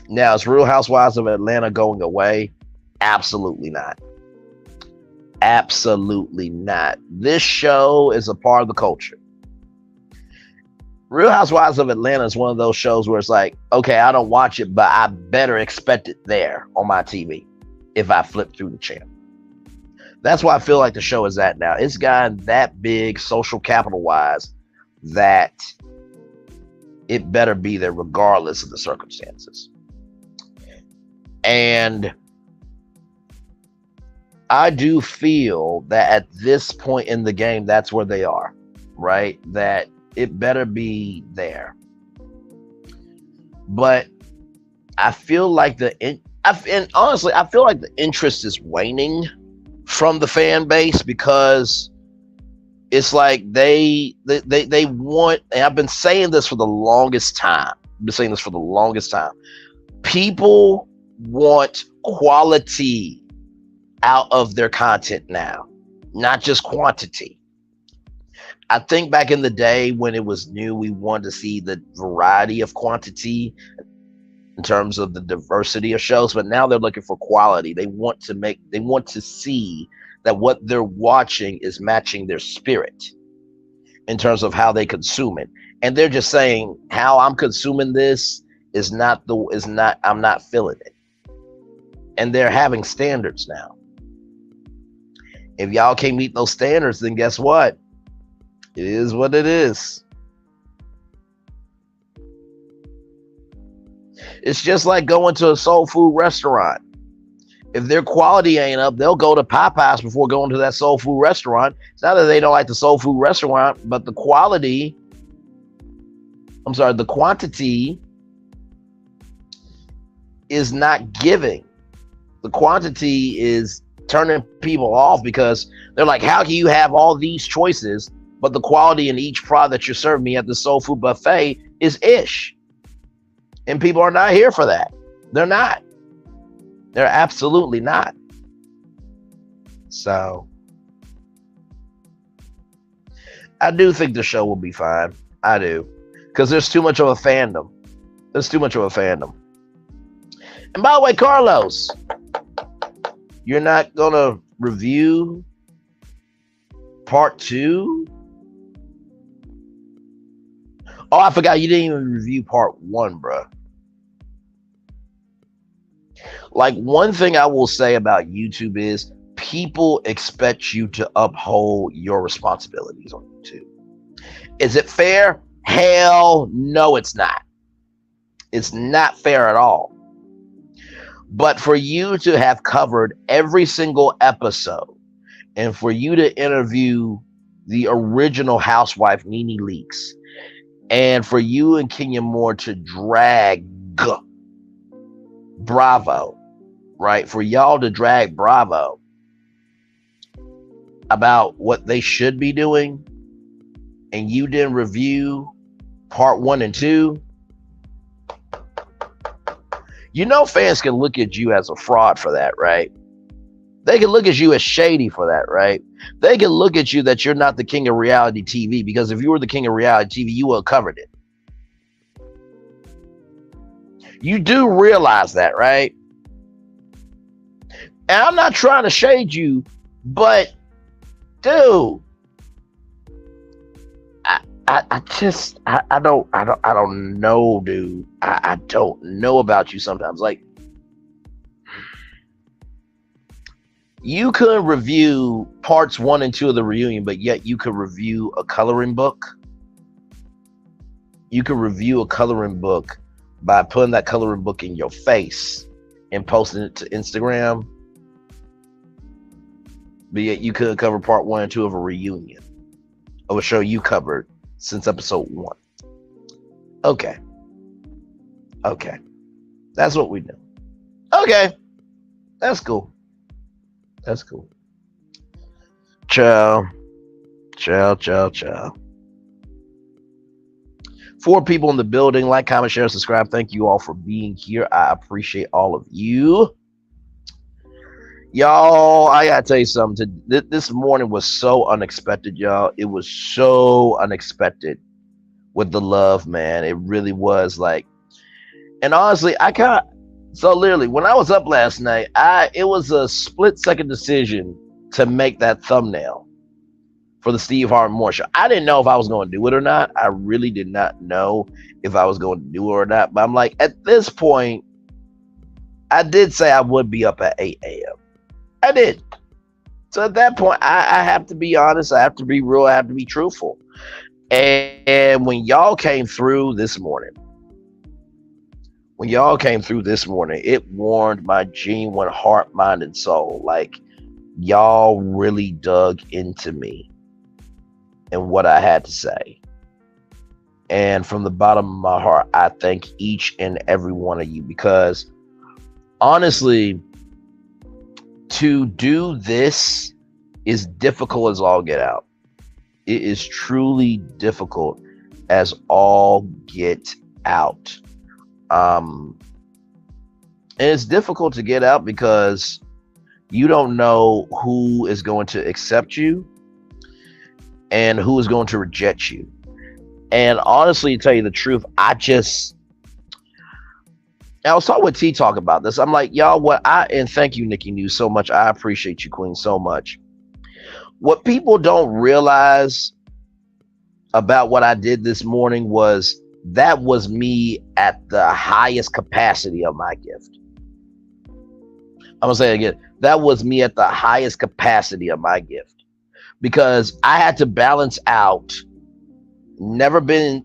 Now, is Real Housewives of Atlanta going away? Absolutely not. Absolutely not. This show is a part of the culture. Real Housewives of Atlanta is one of those shows where it's like, okay, I don't watch it, but I better expect it there on my TV if I flip through the channel. That's why I feel like the show is at now. It's gotten that big social capital wise that it better be there regardless of the circumstances. And I do feel that at this point in the game, that's where they are, right? That it better be there. But I feel like and honestly, I feel like the interest is waning from the fan base because it's like they want, and I've been saying this for the longest time. People want quality out of their content now, not just quantity. I think back in the day when it was new, we wanted to see the variety of quantity in terms of the diversity of shows, but now they're looking for quality. They want to see that what they're watching is matching their spirit in terms of how they consume it. And they're just saying how I'm consuming this I'm not feeling it. And they're having standards now. If y'all can't meet those standards, then guess what? It is what it is. It's just like going to a soul food restaurant. If their quality ain't up, they'll go to Popeyes before going to that soul food restaurant. It's not that they don't like the soul food restaurant, but the quantity is not giving. The quantity is turning people off because they're like, how can you have all these choices, but the quality in each product that you're serving me at the soul food buffet is ish? And people are not here for that. They're not. They're absolutely not. So I do think the show will be fine. I do. Because there's too much of a fandom. And by the way, Carlos, you're not going to review part 2? Oh, I forgot you didn't even review part 1, bro. Like, one thing I will say about YouTube is people expect you to uphold your responsibilities on YouTube. Is it fair? Hell no, it's not. It's not fair at all. But for you to have covered every single episode and for you to interview the original housewife, Nene Leakes, and for you and Kenya Moore to drag Bravo, right? For y'all to drag Bravo about what they should be doing, and you didn't review part 1 and 2, Fans can look at you as a fraud for that, right? They can look at you as shady for that, right? They can look at you that you're not the king of reality TV, because if you were the king of reality TV, you would have covered it. You do realize that, right? And I'm not trying to shade you, but dude, I don't know, dude. I don't know about you sometimes. Like, you could review parts 1 and 2 of the reunion, but yet you could review a coloring book. You could review a coloring book by putting that coloring book in your face and posting it to Instagram. But yet you could cover part 1 and 2 of a reunion of a show you covered since episode 1. Okay. That's what we do. Okay. That's cool. Ciao. 4 people in the building. Like, comment, share, subscribe. Thank you all for being here. I appreciate all of you. Y'all, I gotta tell you something. This morning was so unexpected, y'all. It was so unexpected with the love, man. It really was. Like, and honestly, literally, when I was up last night, it was a split-second decision to make that thumbnail for the Steve Harvey Moore Show. I didn't know if I was going to do it or not. I really did not know if I was going to do it or not. But I'm like, at this point, I did say I would be up at 8 a.m. I did. So at that point, I have to be honest. I have to be real. I have to be truthful. And when y'all came through this morning, it warmed my genuine heart, mind, and soul. Like, y'all really dug into me and what I had to say. And from the bottom of my heart, I thank each and every one of you, because honestly, to do this is difficult as all get out. It is truly difficult as all get out. And it's difficult to get out because you don't know who is going to accept you and who is going to reject you. And honestly, to tell you the truth, I was talking with T Talk about this. I'm like, y'all, and thank you, Nikki News, so much. I appreciate you, Queen, so much. What people don't realize about what I did this morning was that was me at the highest capacity of my gift. I'm gonna say it again. That was me at the highest capacity of my gift, because I had to balance out. Never been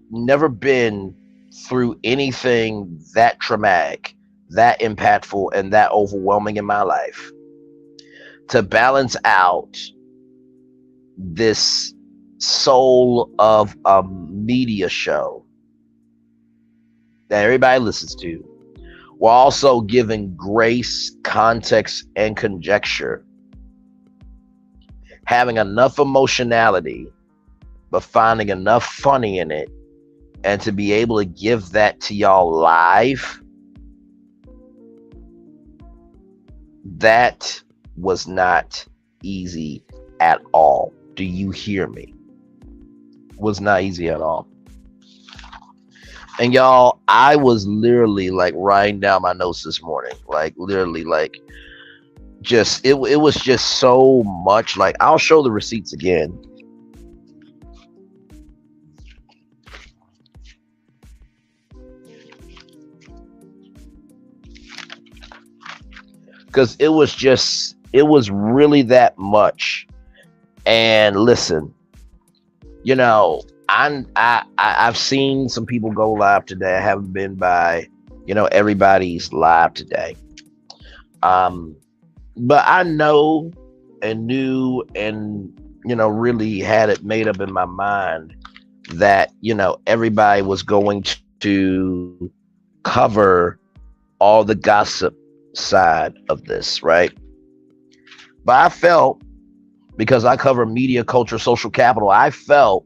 through anything that traumatic, that impactful, and that overwhelming in my life, to balance out this soul of a media show that everybody listens to, while also giving grace, context, and conjecture, having enough emotionality, but finding enough funny in it, and to be able to give that to y'all live. That was not easy at all. Do you hear me? Was not easy at all. And y'all, I was literally like writing down my notes this morning, like literally, like just it was just so much. Like, I'll show the receipts again. Because it was really that much. And listen, I've seen some people go live today. I haven't been by, everybody's live today. But I know and knew and, really had it made up in my mind that, everybody was going to cover all the gossip side of this, right? But I felt, because I cover media, culture, social capital, I felt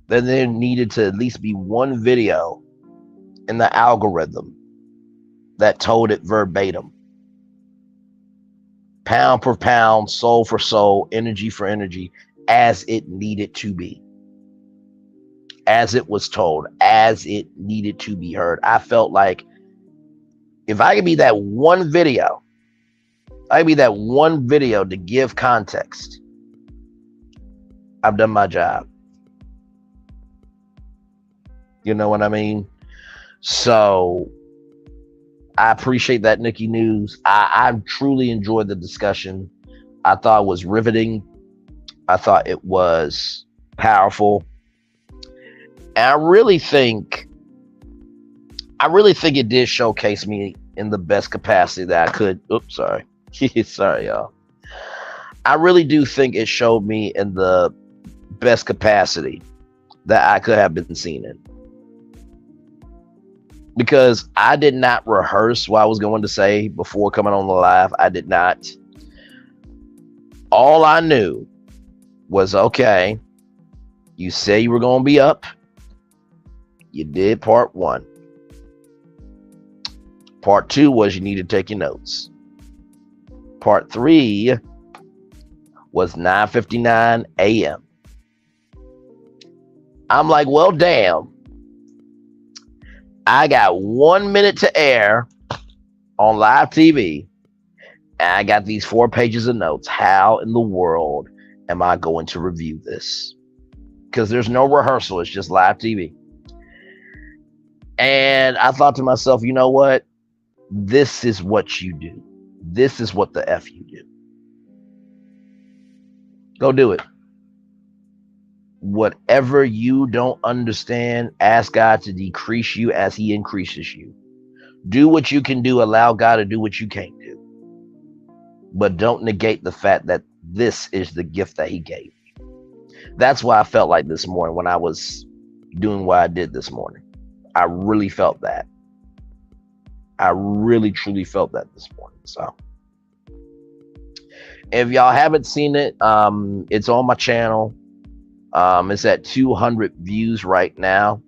that there needed to at least be one video in the algorithm that told it verbatim, pound for pound, soul for soul, energy for energy, as it needed to be, as it was told, as it needed to be heard. I felt like if I could be that one video, I'd be that one video to give context. I've done my job. You know what I mean? So I appreciate that, Nikki News. I truly enjoyed the discussion. I thought it was riveting. I thought it was powerful. And I really think it did showcase me in the best capacity that I could. Oops, sorry. Sorry, y'all. I really do think it showed me in the best capacity that I could have been seen in. Because I did not rehearse what I was going to say before coming on the live. I did not. All I knew was, okay, you say you were going to be up. You did part 1. Part 2 was you need to take your notes. Part 3 was 9:59 a.m. I'm like, well, damn. I got 1 minute to air on live TV, and I got these 4 pages of notes. How in the world am I going to review this? Because there's no rehearsal. It's just live TV. And I thought to myself, you know what? This is what you do. This is what the F you do. Go do it. Whatever you don't understand, ask God to decrease you as he increases you. Do what you can do. Allow God to do what you can't do. But don't negate the fact that this is the gift that he gave you. That's why I felt like this morning when I was doing what I did this morning. I really felt that. I really, truly felt that this morning. So if y'all haven't seen it, it's on my channel. It's at 200 views right now.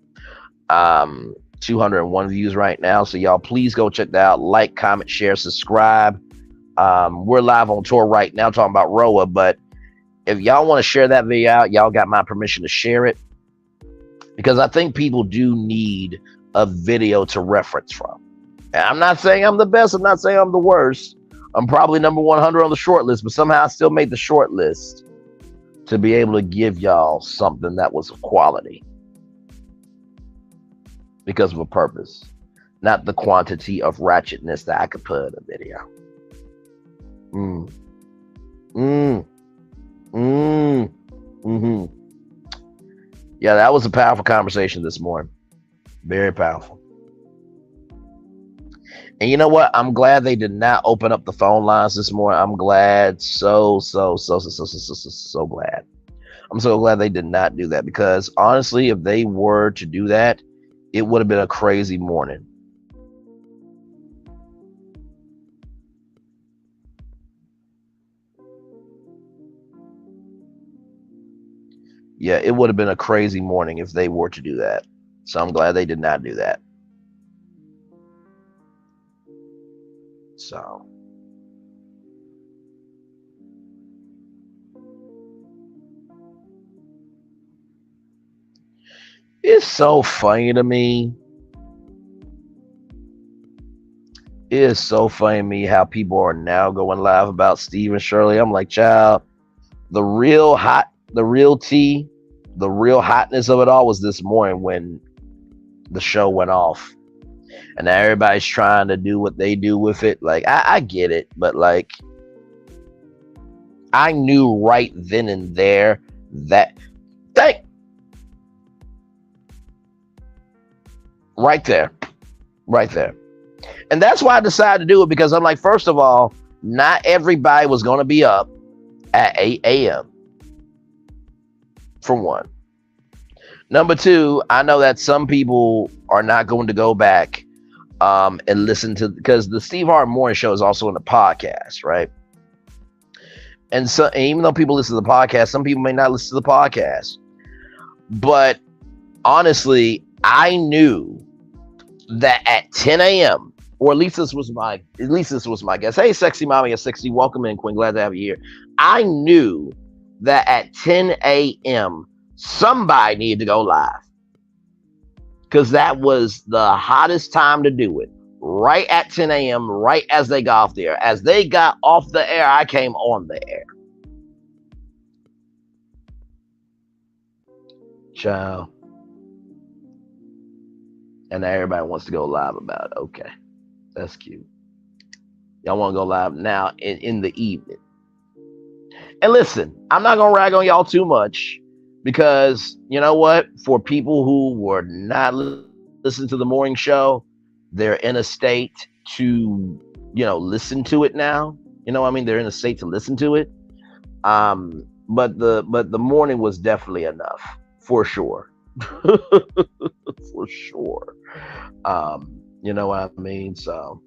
201 views right now. So y'all please go check that out. Like, comment, share, subscribe. We're live on tour right now talking about Roa, but if y'all want to share that video out, y'all got my permission to share it, because I think people do need a video to reference from. And I'm not saying I'm the best. I'm not saying I'm the worst. I'm probably number 100 on the short list, but somehow I still made the short list to be able to give y'all something that was of quality because of a purpose, not the quantity of ratchetness that I could put in a video. Yeah, that was a powerful conversation this morning. Very powerful. And you know what? I'm glad they did not open up the phone lines this morning. I'm glad. So glad. I'm so glad they did not do that, because honestly, if they were to do that, it would have been a crazy morning. Yeah, it would have been a crazy morning if they were to do that. So I'm glad they did not do that. So it's so funny to me. It is so funny to me how people are now going live about Steve and Shirley. I'm like, child, the real tea, the real hotness of it all was this morning when the show went off. And now everybody's trying to do what they do with it. Like, I get it, but like, I knew right then and there that right there. And that's why I decided to do it, because I'm like, first of all, not everybody was going to be up at 8 a.m. for one. Number two, I know that some people are not going to go back and listen to, because the Steve Harvey Morning Show is also in the podcast, right? And so, and even though people listen to the podcast, some people may not listen to the podcast. But honestly, I knew that at 10 a.m., or at least this was my guess. Hey, sexy mommy at 60, welcome in, Queen. Glad to have you here. I knew that at 10 a.m. somebody needed to go live because that was the hottest time to do it. Right at 10 a.m., right as they got off the air. As they got off the air, I came on the air. Ciao. And everybody wants to go live about it. Okay, that's cute. Y'all want to go live now in the evening. And listen, I'm not going to rag on y'all too much because you know what? For people who were not listening to the morning show, they're in a state to, listen to it now. You know what I mean? They're in a state to listen to it. But the morning was definitely enough for sure. For sure. You know what I mean? So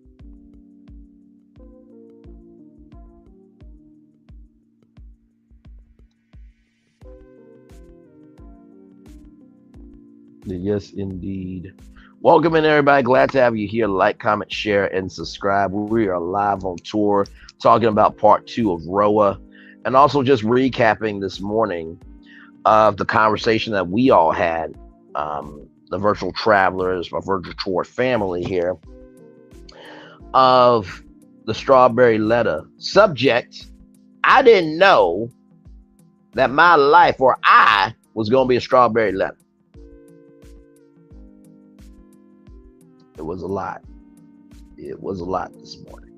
yes, indeed. Welcome in, everybody. Glad to have you here. Like, comment, share, and subscribe. We are live on tour talking about part 2 of ROA and also just recapping this morning of the conversation that we all had, the virtual travelers, my virtual tour family here, of the strawberry letter. Subject, I didn't know that my life or I was going to be a strawberry letter. It was a lot. It was a lot this morning.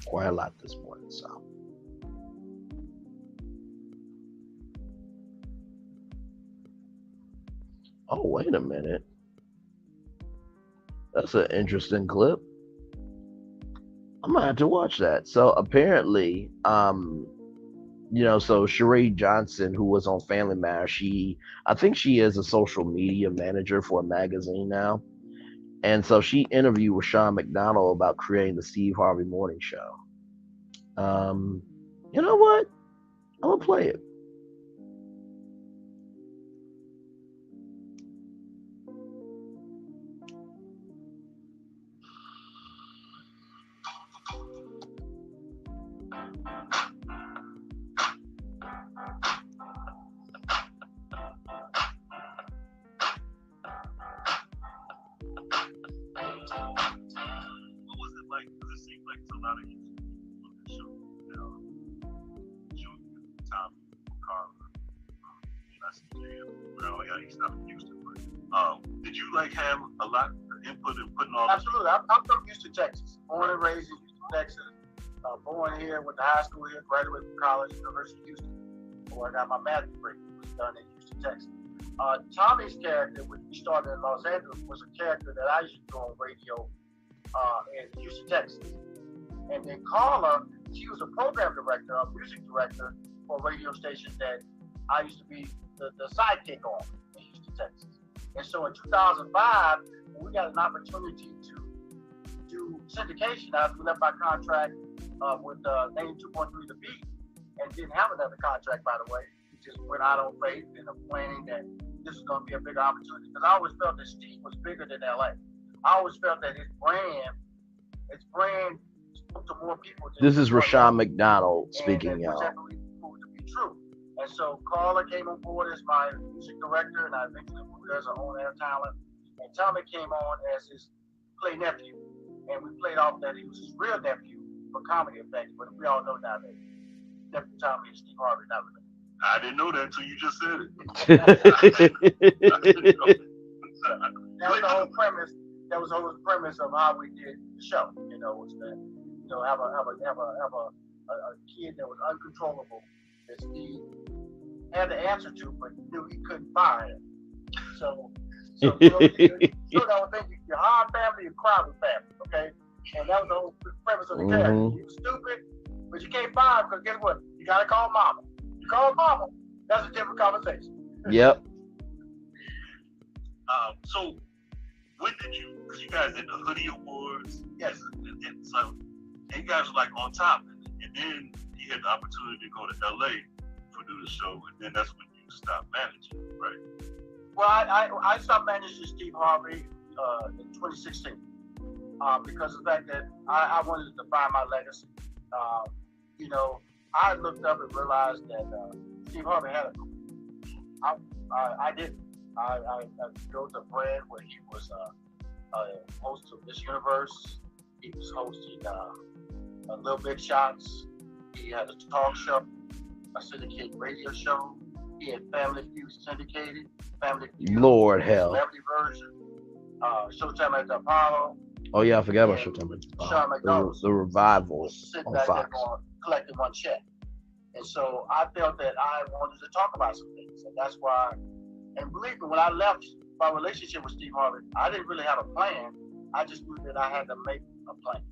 Quite a lot this morning. So, oh, wait a minute. That's an interesting clip. I'm gonna have to watch that. So apparently, so Sheree Johnson, who was on Family Matters, I think she is a social media manager for a magazine now. And so she interviewed with Sean McDonald about creating the Steve Harvey Morning Show. You know what? I'm gonna play it. Did you have a lot of input in putting all this? Absolutely. I'm from Houston, Texas. Born and raised in Houston, Texas. Born here, went to high school here, graduated from college, University of Houston, where I got my master's degree. It was done in Houston, Texas. Tommy's character, which we started in Los Angeles, was a character that I used to do on radio in Houston, Texas. And then Carla, she was a program director, a music director for a radio station that I used to be the sidekick on in Houston, Texas. And so in 2005, we got an opportunity to do syndication after we left our contract with Name 2.3 The Beat and didn't have another contract, by the way. We just went out on faith and planning that this was going to be a bigger opportunity because I always felt that Steve was bigger than LA. I always felt that his brand spoke to more people. This is Rashawn McDonald speaking, y'all. Which proved to be true. And so Carla came on board as my music director, and I eventually moved as an on-air talent. And Tommy came on as his play nephew, and we played off that he was his real nephew for comedy effect. But we all know now that nephew Tommy is Steve Harvey, not really. I didn't know that until you just said it. That was the whole premise. That was the whole premise of how we did the show. Was that have a kid that was uncontrollable that Steve had the answer to, but knew he couldn't find it. So that was thinking your hard family, you cry with family, okay? And that was the whole premise of the character. You're stupid, but you can't find him because guess what? You gotta call mama. You call mama, that's a different conversation. Yep. So when did you? Because you guys did the Hoodie Awards, yes, and so you guys were like on top, and then you had the opportunity to go to LA for do the show, and then that's when you stopped managing, right? Well, I stopped managing Steve Harvey in 2016 because of the fact that I wanted to define my legacy. Uh, you know, I looked up and realized that Steve Harvey had a. I didn't. I built a brand where he was host of This Universe. He was hosting Little Big Shots. He had a talk show, a syndicated radio show. He had Family Feud syndicated, Family Feud, Lord hell. celebrity version, Showtime at the Apollo. Oh yeah, I forgot about Showtime at the Apollo. The revival sitting on back Fox. there going, collecting one check. And so I felt that I wanted to talk about some things. And that's why, and believe me, when I left my relationship with Steve Harvey, I didn't really have a plan. I just knew that I had to make a plan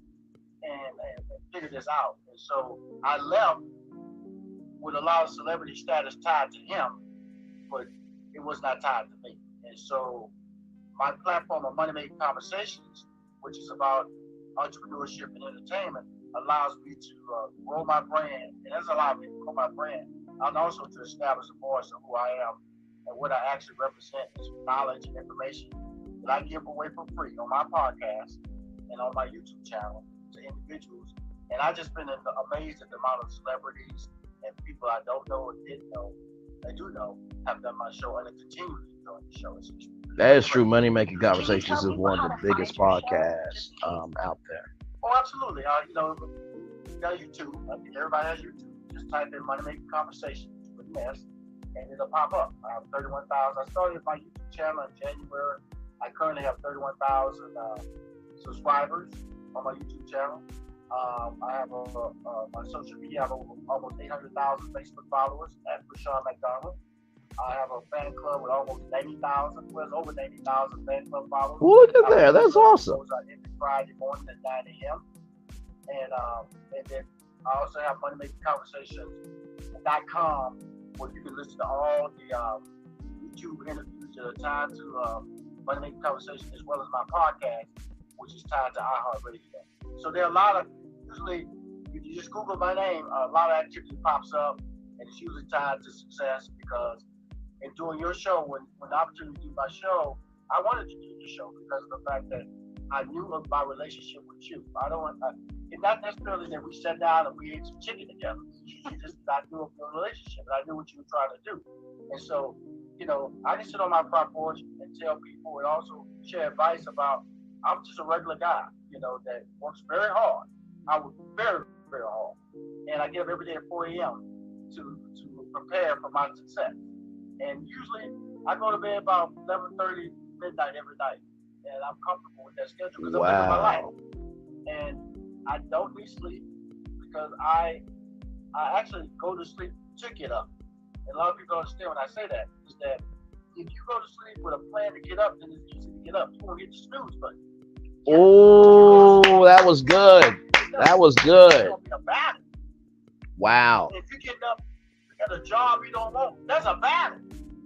and figure this out. And so I left with a lot of celebrity status tied to him, but it was not tied to me. And so my platform of Money Making Conversations, which is about entrepreneurship and entertainment, allows me to grow my brand, and there's a lot of people grow my brand, and also to establish a voice of who I am and what I actually represent is knowledge and information that I give away for free on my podcast and on my YouTube channel to individuals. And I've just been amazed at the amount of celebrities and people I don't know or didn't know, I do know, have done my show and continue to enjoy the show. That is true. Money Making Conversations is one of the biggest podcasts out there. Oh, absolutely. You know, you got YouTube. I think everybody has YouTube. Just type in Money Making Conversations with an S, and it'll pop up. I have 31,000. I started my YouTube channel in January. I currently have 31,000 subscribers on my YouTube channel. I have my social media. I have almost 800,000 Facebook followers at Rashawn McDonald. I have a fan club with almost 90,000. Well, over 90,000 fan club followers. Well, look at there. That's awesome. Every Friday morning at 9 a.m. And then I also have moneymakingconversations.com where you can listen to all the YouTube interviews that are tied to Money Making Conversations as well as my podcast, which is tied to iHeartRadio. So there are a lot of, usually, if you just Google my name, a lot of activity pops up, and it's usually tied to success because in doing your show, when the opportunity to do my show, I wanted to do the show because of the fact that I knew of my relationship with you. It's not necessarily that we sat down and we ate some chicken together. Just I knew of your relationship and I knew what you were trying to do. And so, you know, I can sit on my front porch and tell people and also share advice about I'm just a regular guy, you know, that works very hard. I work very, very hard. And I get up every day at 4 a.m. to prepare for my success. And usually I go to bed about 11:30 midnight every night. And I'm comfortable with that schedule because I'm living my life. And I don't need sleep because I actually go to sleep to get up. And a lot of people don't understand when I say that, is that if you go to sleep with a plan to get up, then it's easy to get up. You won't hit the snooze button. Oh, that was good. That was good. Wow. If you're getting up at a job you don't want, that's a battle.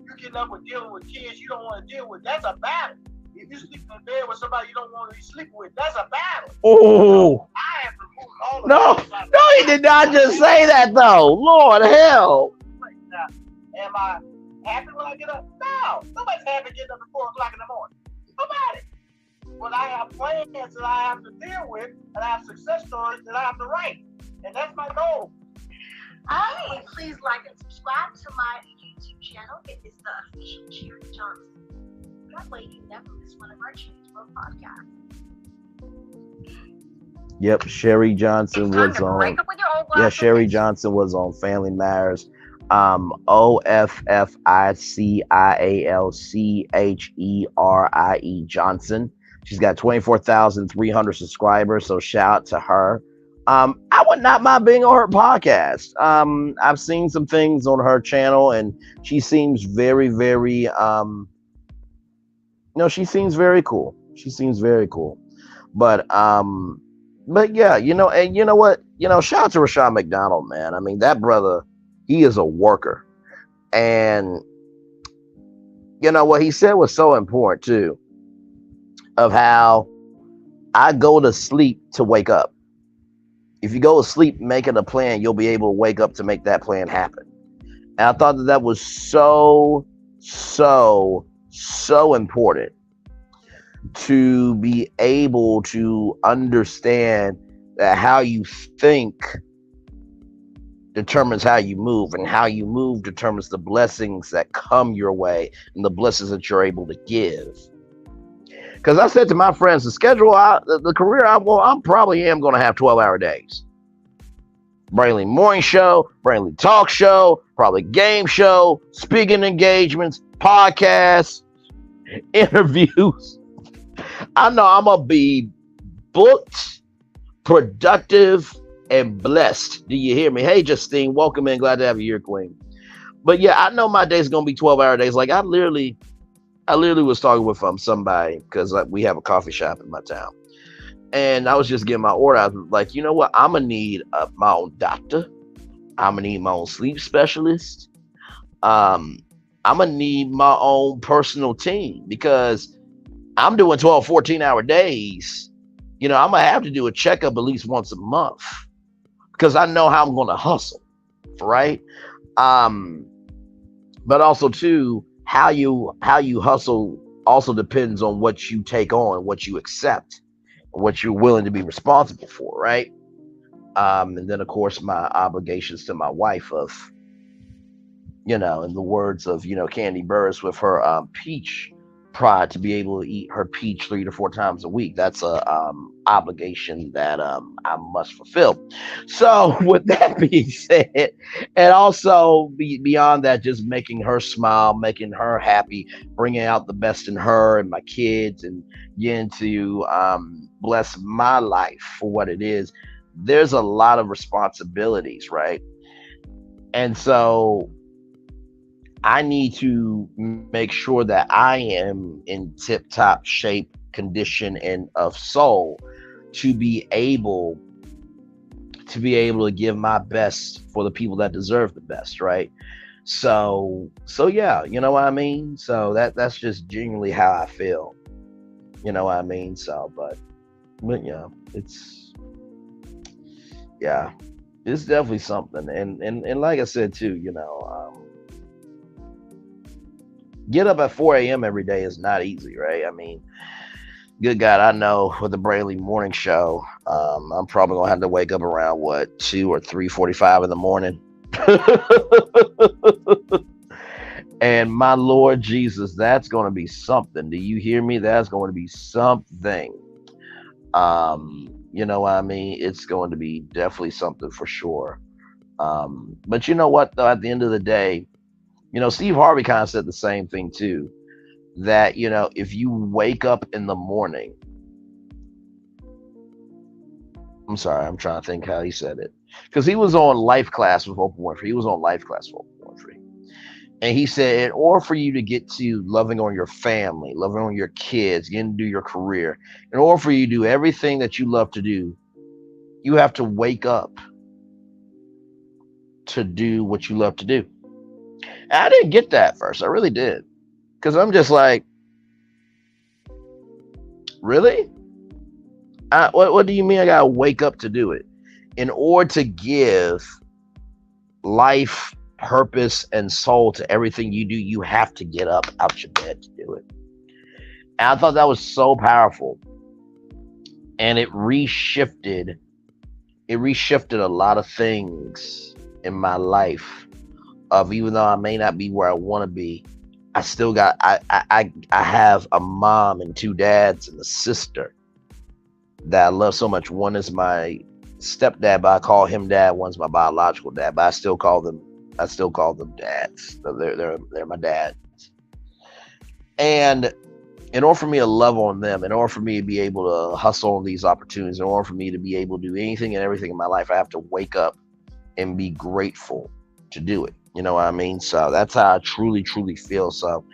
You're getting up and dealing with kids you don't want to deal with, that's a battle. If you sleep in bed with somebody you don't want to be sleeping with, that's a battle. Oh. I have removed all of No, he did not just say that though. Lord hell. Am I happy when I get up? No. Nobody's happy getting up at 4 o'clock in the morning. Nobody. But I have plans that I have to deal with, and I have success stories that I have to write. And that's my goal. Hey, please like and subscribe to my YouTube channel. It is the official Sherry Johnson. That way you never miss one of our Change World podcasts. Yep, Sherry Johnson was on. Yeah, Sherry Johnson was on Family Matters. OFFICIALCHERIE Johnson. She's got 24,300 subscribers, so shout out to her. I would not mind being on her podcast. I've seen some things on her channel, and she seems very, very, she seems very cool. She seems very cool. But yeah, and you know what? Shout out to Rashawn McDonald, man. I mean, that brother, he is a worker. And, what he said was so important, too, of how I go to sleep to wake up. If you go to sleep making a plan, you'll be able to wake up to make that plan happen. And I thought that was so so important to be able to understand that how you think determines how you move, and how you move determines the blessings that come your way and the blessings that you're able to give. Because I said to my friends, the career I want, I'm probably am going to have 12-hour days. Braylon morning show, Braylon talk show, probably game show, speaking engagements, podcasts, interviews. I know I'm gonna be booked, productive, and blessed. Do you hear me? Hey, Justine, welcome in. Glad to have you here, Queen. But yeah, I know my day's gonna be 12-hour days. Like I literally was talking with somebody because we have a coffee shop in my town, and I was just getting my order. I was like, you know what? I'm gonna need my own doctor. I'm gonna need my own sleep specialist. Um, I'm gonna need my own personal team because I'm doing 12, 14-hour days. I'm gonna have to do a checkup at least once a month because I know how I'm gonna hustle, right? Um, but also too, how you hustle also depends on what you take on, what you accept, what you're willing to be responsible for, right? And then of course my obligations to my wife of, in the words of, Candy Burris with her peach pride, to be able to eat her peach 3 to 4 times a week. That's a obligation that I must fulfill. So with that being said, and also beyond that, just making her smile, making her happy, bringing out the best in her and my kids, and getting to bless my life for what it is. There's a lot of responsibilities, right? And so I need to make sure that I am in tip top shape, condition, and of soul to be able to give my best for the people that deserve the best, right? So yeah, you know what I mean? So that's just genuinely how I feel. You know what I mean? So but yeah, yeah, it's definitely something. And like I said too, get up at 4 a.m. every day is not easy, right? I mean, good God, I know with the Brayley morning show, I'm probably gonna have to wake up around what 2 or 3:45 in the morning. And my Lord Jesus, that's gonna be something. Do you hear me? That's going to be something. You know what I mean? It's going to be definitely something for sure. But you know what though, at the end of the day, Steve Harvey kind of said the same thing too. That, if you wake up in the morning, I'm sorry, I'm trying to think how he said it. Because he was on Life Class with Oprah Winfrey. He was on Life Class with Oprah Winfrey. And he said, in order for you to get to loving on your family, loving on your kids, getting to do your career, in order for you to do everything that you love to do, you have to wake up to do what you love to do. And I didn't get that first. I really did. Because I'm just like, really? What do you mean I got to wake up to do it? In order to give life, purpose, and soul to everything you do, you have to get up out your bed to do it. And I thought that was so powerful. And it reshifted a lot of things in my life. Of, even though I may not be where I want to be, I still got I have a mom and two dads and a sister that I love so much. One is my stepdad, but I call him dad. One's my biological dad, but I still call them dads. So they're my dads. And in order for me to love on them, in order for me to be able to hustle on these opportunities, in order for me to be able to do anything and everything in my life, I have to wake up and be grateful to do it. You know what I mean? So that's how I truly, truly feel. So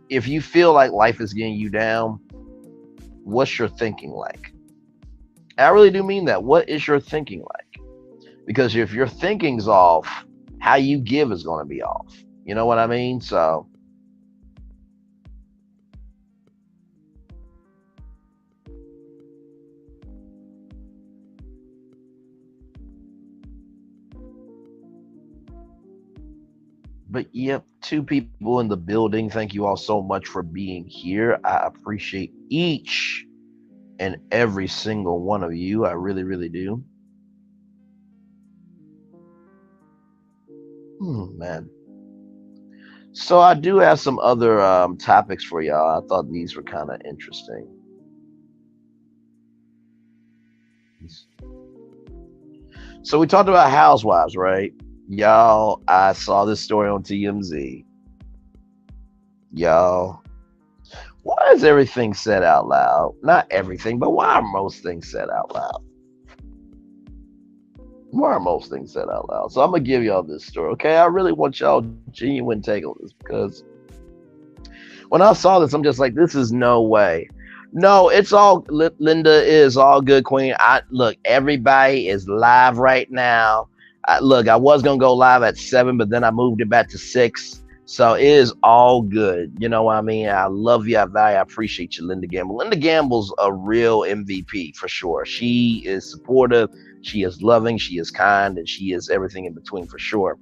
if you feel like life is getting you down, what's your thinking like? I really do mean that. What is your thinking like? Because if your thinking's off, how you give is going to be off. You know what I mean? So But yep, two people in the building. Thank you all so much for being here. I appreciate each and every single one of you. I really, really do. Man. So I do have some other topics for y'all. I thought these were kind of interesting. So we talked about housewives, right? Y'all, I saw this story on TMZ. Y'all, why is everything said out loud? Not everything, but why are most things said out loud? Why are most things said out loud? So I'm gonna give y'all this story, okay? I really want y'all genuine take on this because when I saw this, I'm just like, this is no way. No, it's all Linda is all good, Queen. I look, everybody is live right now. Look, I was gonna go live at 7, but then I moved it back to 6. So it is all good. You know what I mean? I love you. I value. I appreciate you, Linda Gamble. Linda Gamble's a real MVP for sure. She is supportive. She is loving. She is kind, and she is everything in between for sure.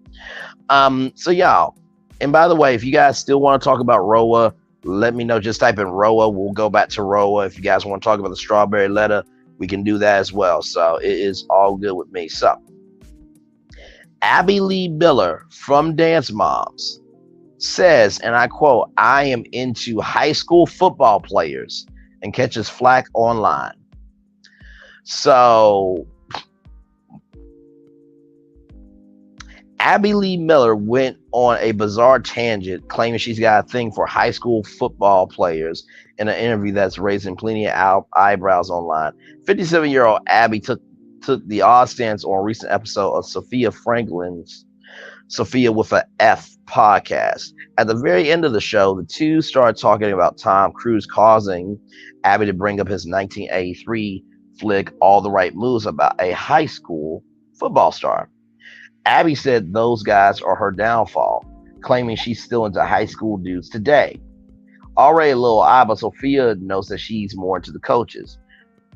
So y'all, and by the way, if you guys still want to talk about Roa, let me know. Just type in Roa. We'll go back to Roa. If you guys want to talk about the strawberry letter, we can do that as well. So it is all good with me. So Abby Lee Miller from Dance Moms says, and I quote, "I am into high school football players," and catches flack online. So Abby Lee Miller went on a bizarre tangent claiming she's got a thing for high school football players in an interview that's raising plenty of eyebrows online. 57-year-old Abby took the odd stance on a recent episode of Sophia Franklin's Sophia with a F podcast. At the very end of the show, the two started talking about Tom Cruise causing Abby to bring up his 1983 flick All the Right Moves about a high school football star. Abby said those guys are her downfall, claiming she's still into high school dudes today. Already a little odd, but Sophia knows that she's more into the coaches.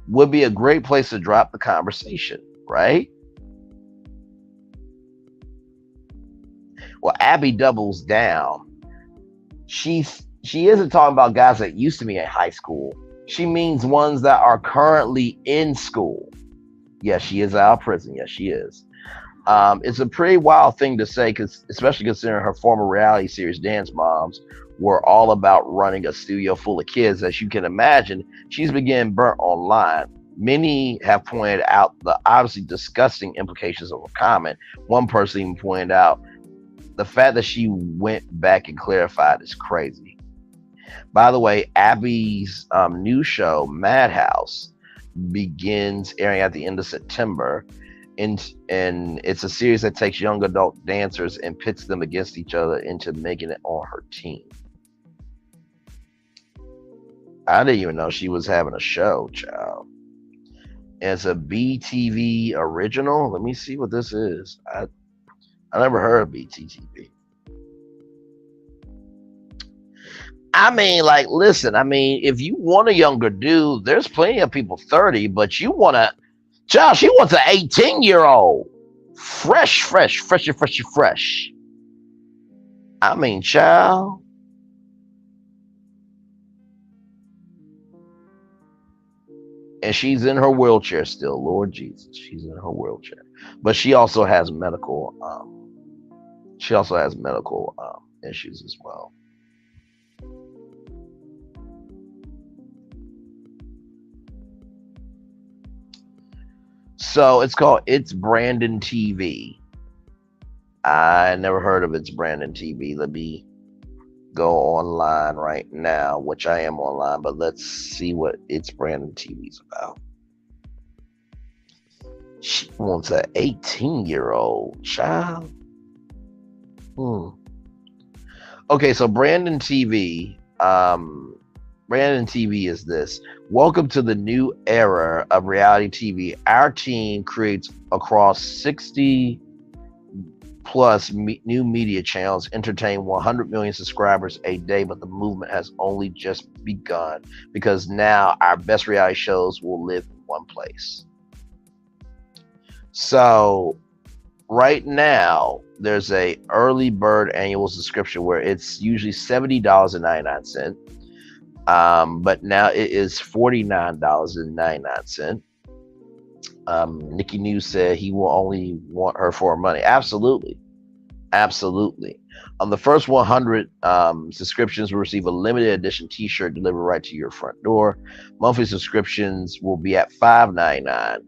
Would be a great place to drop the conversation, right? Well, Abby doubles down. She isn't talking about guys that used to be in high school. She means ones that are currently in school. Yes, she is out of prison. Yes, she is. It's a pretty wild thing to say, especially considering her former reality series Dance Moms were all about running a studio full of kids. As you can imagine, she's been getting burnt online. Many have pointed out the obviously disgusting implications of her comment. One person even pointed out the fact that she went back and clarified is crazy. By the way, Abby's new show, Madhouse, begins airing at the end of September. And it's a series that takes young adult dancers and pits them against each other into making it on her team. I didn't even know she was having a show, child. And it's a BTV original. Let me see what this is. I never heard of BTTV. I mean, like, listen, I mean, if you want a younger dude, there's plenty of people 30, but you want to, child, she wants an 18-year-old. Fresh. I mean, child. And she's in her wheelchair still, Lord Jesus. She's in her wheelchair. But she also has medical issues as well. So it's called It's Brandon TV. I never heard of It's Brandon TV. Let me go online right now, which I am online, but let's see what It's Brandon TV is about. She wants an 18-year-old child. Okay, so Brandon TV is this. Welcome to the new era of reality TV. Our team creates across 60 plus new media channels, entertain 100 million subscribers a day, but the movement has only just begun because now our best reality shows will live in one place. So right now there's a early bird annual subscription where it's usually $70.99. But now it is $49.99. Nikki News said he will only want her for her money. Absolutely. Absolutely. On the first 100 subscriptions will receive a limited edition T-shirt delivered right to your front door. Monthly subscriptions will be at $5.99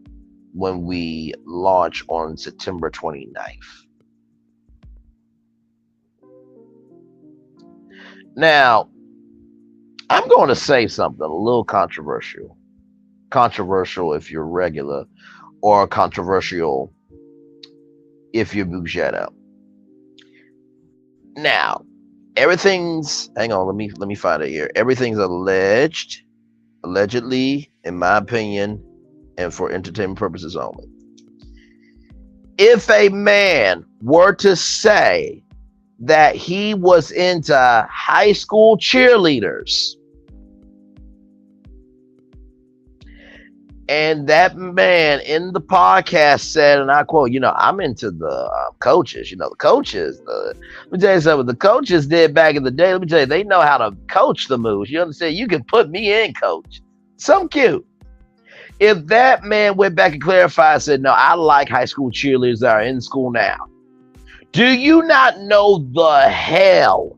when we launch on September 29th. Now, I'm going to say something a little controversial. Controversial if you're regular, or controversial if you're Bugetto. Now, everything's hang on, let me find it here. Everything's allegedly, in my opinion, and for entertainment purposes only. If a man were to say that he was into high school cheerleaders, and that man in the podcast said, and I quote, I'm into the coaches. The coaches, let me tell you something, the coaches did back in the day. Let me tell you, they know how to coach the moves. You understand? You can put me in, coach. So cute. If that man went back and clarified and said, no, I like high school cheerleaders that are in school now. Do you not know the hell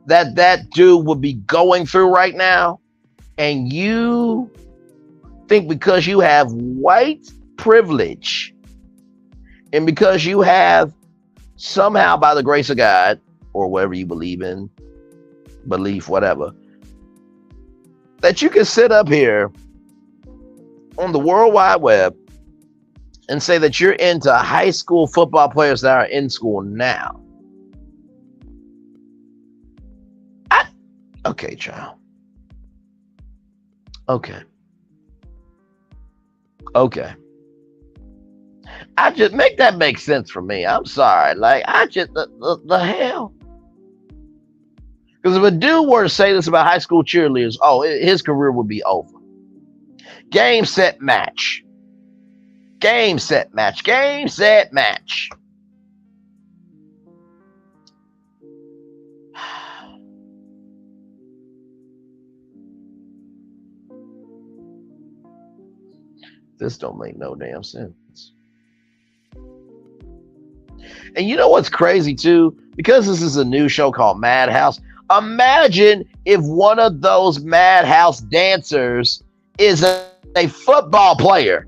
that dude would be going through right now? And you think because you have white privilege and because you have somehow by the grace of God or whatever you believe in, whatever, that you can sit up here on the World Wide Web and say that you're into high school football players that are in school now. Okay, child. Okay. I just make that make sense for me. I'm sorry. Like, the hell? Because if a dude were to say this about high school cheerleaders, his career would be over. Game, set, match. Game, set, match. Game, set, match. This don't make no damn sense. And you know what's crazy too? Because this is a new show called Madhouse, imagine if one of those Madhouse dancers is a football player.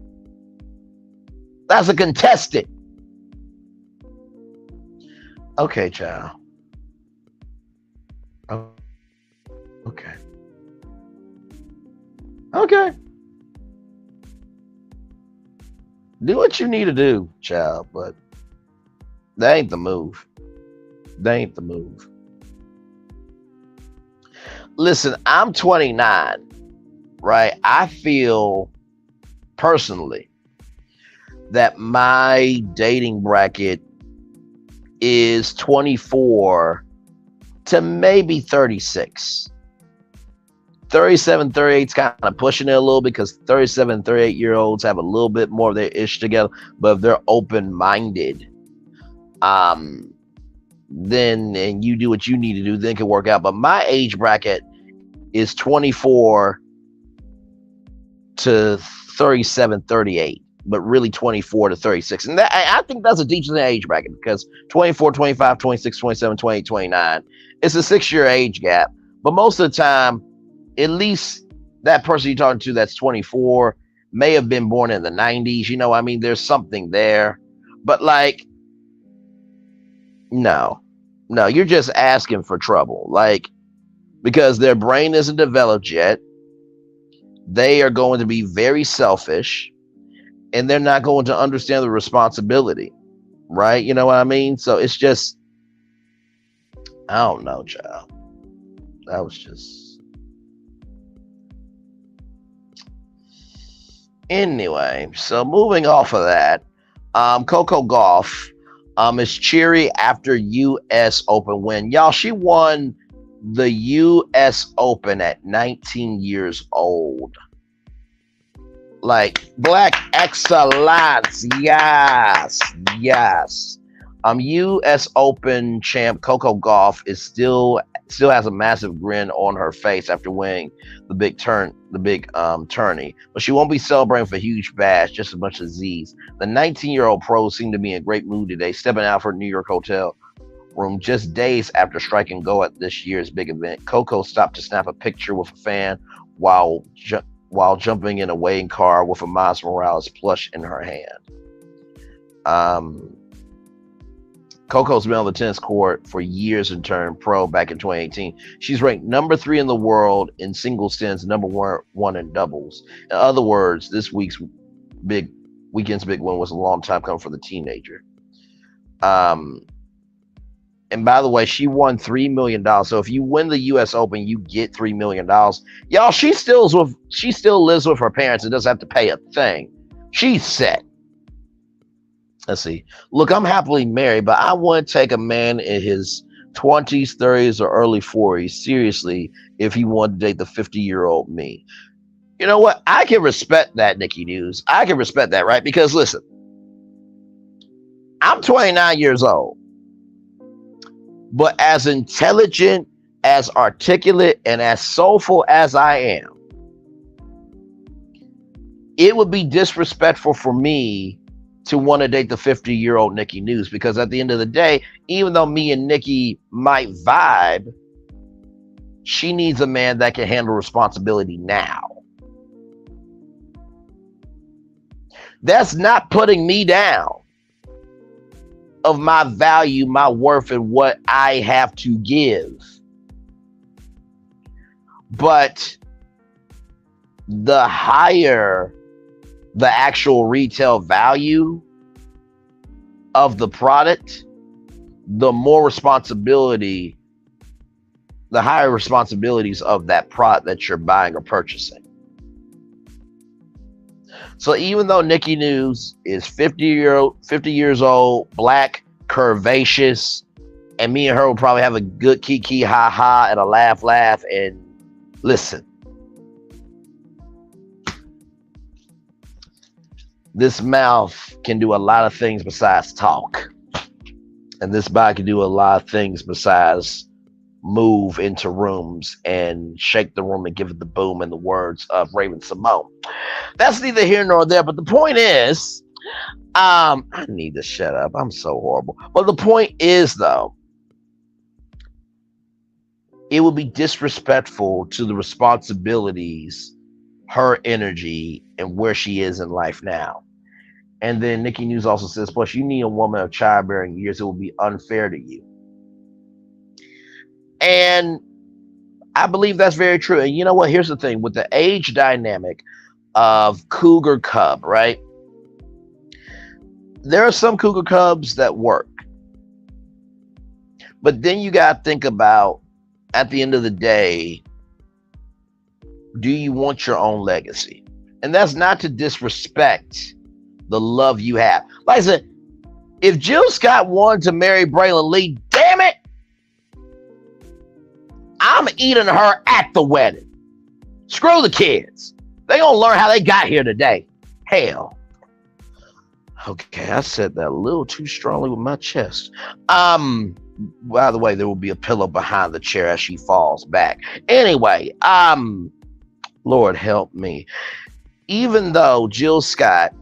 That's a contestant. Okay, child. Okay. Do what you need to do, child, but that ain't the move. Listen, I'm 29, right? I feel personally that my dating bracket is 24 to maybe 36. 37, 38 is kind of pushing it a little because 37, 38-year-olds have a little bit more of their ish together. But if they're open-minded, then and you do what you need to do, then it can work out. But my age bracket is 24 to 37, 38, but really 24 to 36. And I think that's a decent age bracket because 24, 25, 26, 27, 28, 29, it's a 6-year age gap. But most of the time, at least that person you're talking to that's 24 may have been born in the 90s. There's something there. But like, no, you're just asking for trouble. Like, because their brain isn't developed yet. They are going to be very selfish and they're not going to understand the responsibility. Right? You know what I mean? So it's just, I don't know, child. That was just. Anyway, so moving off of that, Coco Gauff is cheery after U.S. Open win. Y'all, she won the U.S. Open at 19 years old. Like black excellence. Yes. Yes. US Open champ Coco Gauff is still has a massive grin on her face after winning the big tourney. But she won't be celebrating with a huge bash, just a bunch of Z's. The 19-year-old pro seemed to be in great mood today, stepping out of her New York hotel room just days after striking gold at this year's big event. Coco stopped to snap a picture with a fan while while jumping in a waiting car with a Miles Morales plush in her hand. Um, Coco's been on the tennis court for years and turned pro back in 2018. She's ranked number 3 in the world in singles tennis, number one in doubles. In other words, this big weekend's big win was a long time coming for the teenager. And by the way, she won $3 million. So if you win the U.S. Open, you get $3 million. Y'all, she still lives with her parents and doesn't have to pay a thing. She's set. Let's see. Look, I'm happily married, but I wouldn't take a man in his 20s, 30s, or early 40s seriously if he wanted to date the 50-year-old me. You know what? I can respect that, Nikki News. I can respect that, right? Because listen, I'm 29 years old, but as intelligent, as articulate, and as soulful as I am, it would be disrespectful for me to want to date the 50-year-old Nikki News, because at the end of the day, even though me and Nikki might vibe, she needs a man that can handle responsibility now. That's not putting me down of my value, my worth, and what I have to give. But the higher the actual retail value of the product, the more responsibility, the higher responsibilities of that product that you're buying or purchasing. So even though Nikki News is 50 years old, black, curvaceous, and me and her will probably have a good kiki ha ha and a laugh and listen. This mouth can do a lot of things besides talk. And this body can do a lot of things besides move into rooms and shake the room and give it the boom in the words of Raven Simone. That's neither here nor there, but the point is, I need to shut up. I'm so horrible. But the point is, though, it would be disrespectful to the responsibilities, her energy, and where she is in life now. And then Nikki News also says, plus you need a woman of childbearing years. It will be unfair to you. And I believe that's very true. And you know what? Here's the thing with the age dynamic of Cougar Cub, right? There are some Cougar Cubs that work. But then you got to think about, at the end of the day, do you want your own legacy? And that's not to disrespect the love you have. Like I said, if Jill Scott wanted to marry Braylon Lee, damn it, I'm eating her at the wedding. Screw the kids. They gonna learn how they got here today. Hell. Okay, I said that a little too strongly with my chest. By the way, there will be a pillow behind the chair as she falls back. Anyway, Lord help me. Even though Jill Scott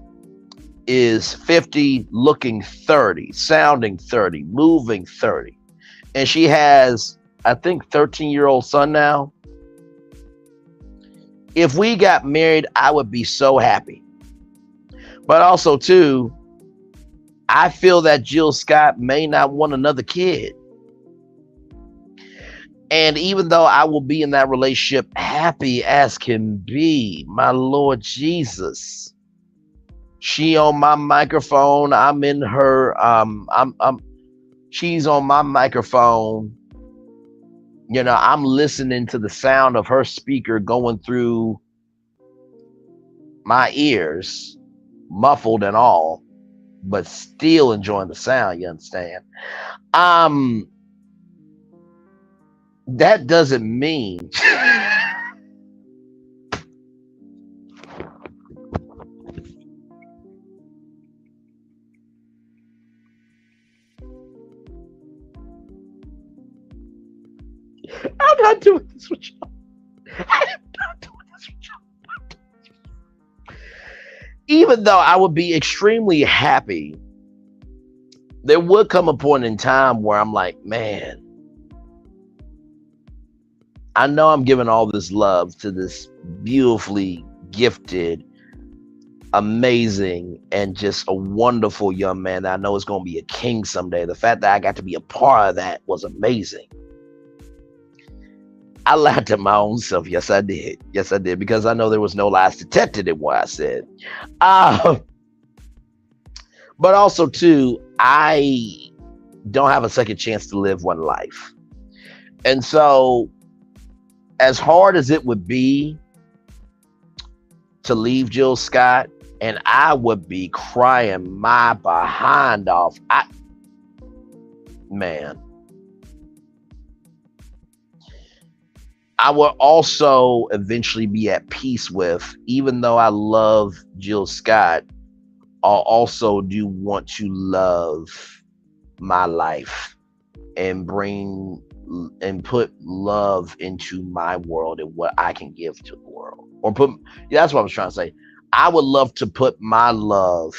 is 50, looking 30, sounding 30, moving 30, and she has, I think, 13-year-old son now. If we got married, I would be so happy. But also, too, I feel that Jill Scott may not want another kid. And even though I will be in that relationship happy as can be, my Lord Jesus, she on my microphone, I'm in her, she's on my microphone. You know, I'm listening to the sound of her speaker going through my ears, muffled and all, but still enjoying the sound, you understand? That doesn't mean not doing this with you. I am not doing this with you. Even though I would be extremely happy, there would come a point in time where I'm like, man, I know I'm giving all this love to this beautifully gifted, amazing, and just a wonderful young man that I know is going to be a king someday. The fact that I got to be a part of that was amazing. I laughed at my own self. Yes, I did. Yes, I did. Because I know there was no lies detected in what I said. But also, too, I don't have a second chance to live one life. And so, as hard as it would be to leave Jill Scott, and I would be crying my behind off. Man. I will also eventually be at peace with, even though I love Jill Scott, I'll also do want to love my life and put love into my world and what I can give to the world. That's what I was trying to say. I would love to put my love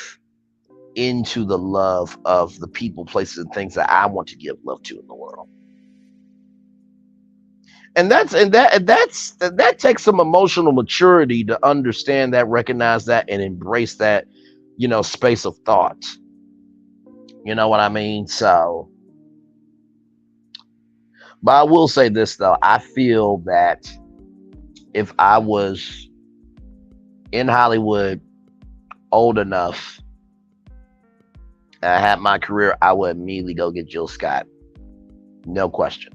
into the love of the people, places, and things that I want to give love to in the world. And that takes some emotional maturity to understand that, recognize that, and embrace that, space of thought. You know what I mean? So, but I will say this though, I feel that if I was in Hollywood old enough and I had my career, I would immediately go get Jill Scott. No question.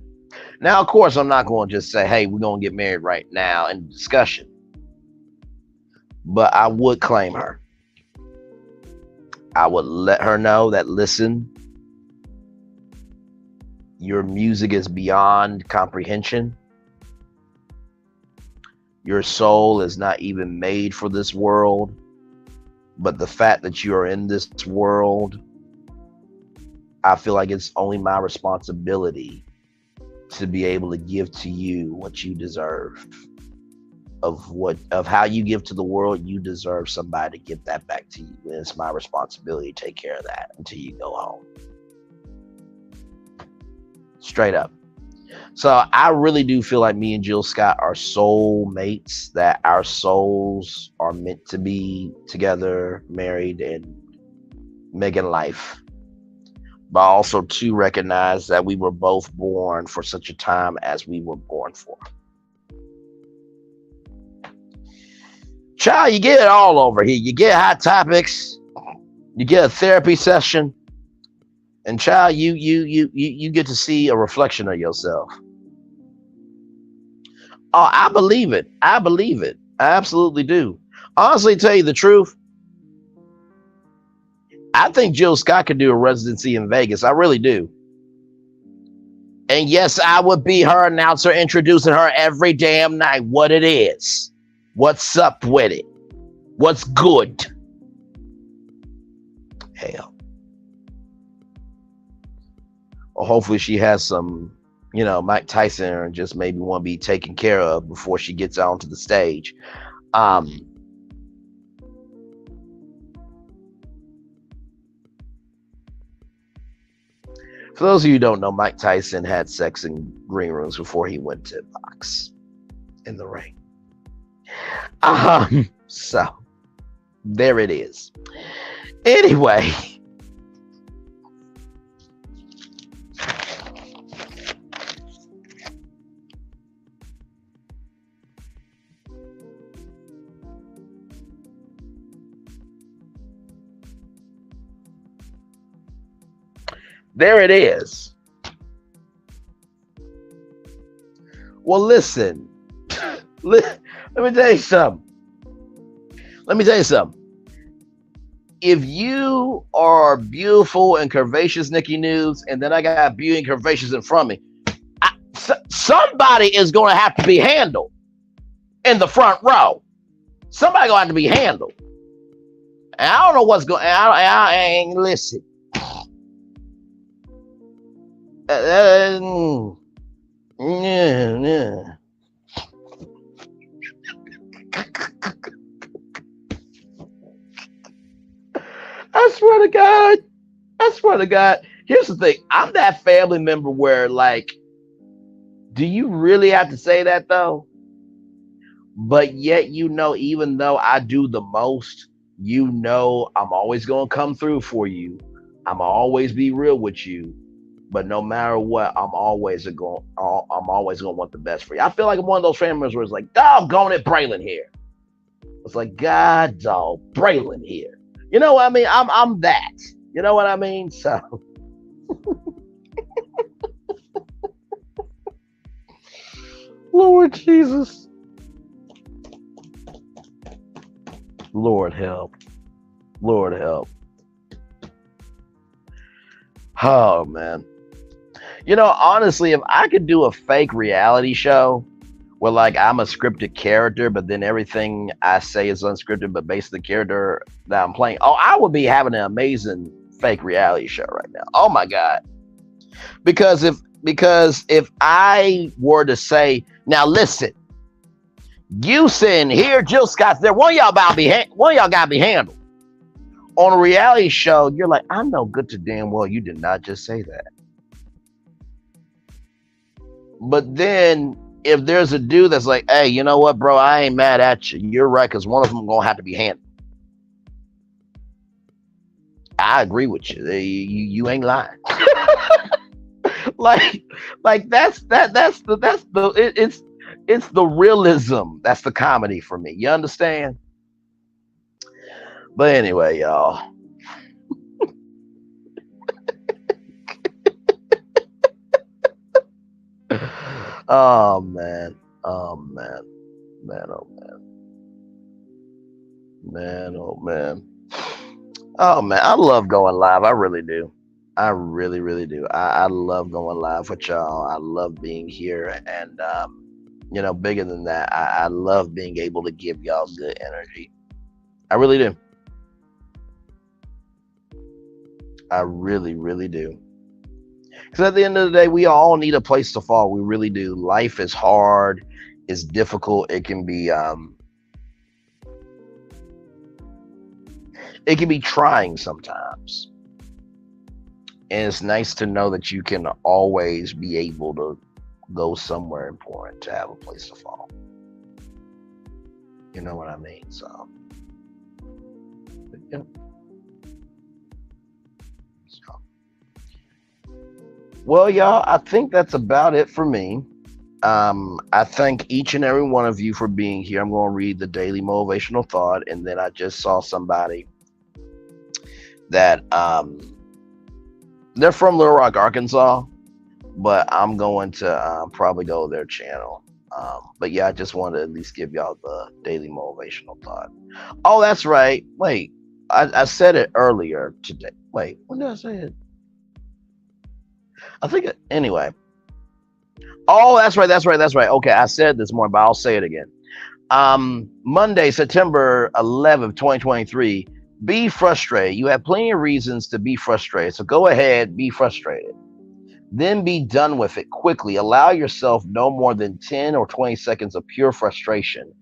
Now, of course, I'm not going to just say, hey, we're going to get married right now in discussion. But I would claim her. I would let her know that, listen, your music is beyond comprehension. Your soul is not even made for this world. But the fact that you are in this world, I feel like it's only my responsibility to be able to give to you what you deserve. Of how you give to the world, you deserve somebody to give that back to you. And it's my responsibility to take care of that until you go home. Straight up. So I really do feel like me and Jill Scott are soul mates, that our souls are meant to be together, married, and making life. But also to recognize that we were both born for such a time as we were born for. Child, you get it all over here. You get hot topics, you get a therapy session, and child, you get to see a reflection of yourself. Oh, I believe it. I believe it. I absolutely do. Honestly, to tell you the truth, I think Jill Scott could do a residency in Vegas. I really do. And yes, I would be her announcer introducing her every damn night. What it is. What's up with it? What's good? Hell. Or hopefully she has some, Mike Tyson and just maybe want to be taken care of before she gets onto the stage. For those of you who don't know, Mike Tyson had sex in green rooms before he went to box in the ring. So there it is. Anyway. There it is. Well, listen. Let me tell you something. If you are beautiful and curvaceous, Nikki News, and then I got beauty and curvaceous in front of me, somebody is going to have to be handled in the front row. Somebody going to have to be handled. And I don't know what's going on. Listen. Yeah, yeah. I swear to God. I swear to God. Here's the thing. I'm that family member where, like, do you really have to say that though? But yet, even though I do the most, I'm always gonna come through for you. I'm always be real with you. But no matter what, I'm always gonna want the best for you. I feel like I'm one of those family members where it's like, doggone it, Braylon here. It's like, God dog, Braylon here. You know what I mean? I'm that. You know what I mean? So Lord Jesus. Lord help. Lord help. Oh man. Honestly, if I could do a fake reality show where like I'm a scripted character, but then everything I say is unscripted, but based on the character that I'm playing, oh, I would be having an amazing fake reality show right now. Oh my God. Because if I were to say, now listen, you sitting here, Jill Scott's there, one of y'all gotta be handled. On a reality show, you're like, I know good to damn well you did not just say that. But then if there's a dude that's like, hey, you know what, bro, I ain't mad at you. You're right, because one of them gonna have to be handled. I agree with you. You ain't lying. like it's the realism. That's the comedy for me. You understand? But anyway, y'all. Oh man. Oh man. Man, oh man. Man, oh man. Oh man, I love going live. I really do. I really, really do. I love going live with y'all. I love being here, and bigger than that, I love being able to give y'all good energy. I really do. I really, really do. Because at the end of the day, we all need a place to fall. We really do. Life is hard. It's difficult. It can be trying sometimes. And it's nice to know that you can always be able to go somewhere important to have a place to fall. You know what I mean? So, yeah. So, well, y'all, I think that's about it for me. I thank each and every one of you for being here. I'm going to read the daily motivational thought, and then I just saw somebody that they're from Little Rock, Arkansas, but I'm going to probably go to their channel. But yeah, I just wanted to at least give y'all the daily motivational thought. Oh, that's right. Wait, I said it earlier today. Wait, when did I say it? Anyway. Oh, that's right. That's right. That's right. Okay, I said this morning, but I'll say it again. Monday, September 11th, 2023. Be frustrated. You have plenty of reasons to be frustrated. So go ahead, be frustrated. Then be done with it quickly. Allow yourself no more than 10 or 20 seconds of pure frustration.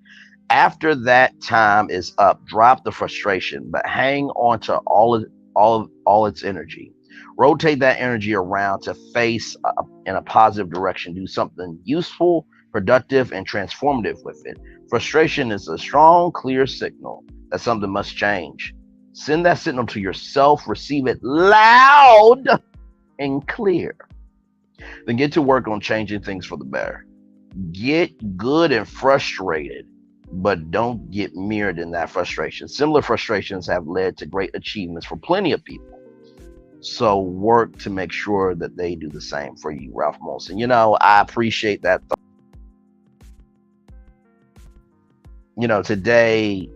After that time is up, drop the frustration, but hang on to all its energy. Rotate that energy around to face in a positive direction. Do something useful, productive, and transformative with it. Frustration is a strong, clear signal that something must change. Send that signal to yourself, receive it loud and clear. Then get to work on changing things for the better. Get good and frustrated, but don't get mirrored in that frustration. Similar frustrations have led to great achievements for plenty of people. So work to make sure that they do the same for you, Ralph Molson. I appreciate that. Today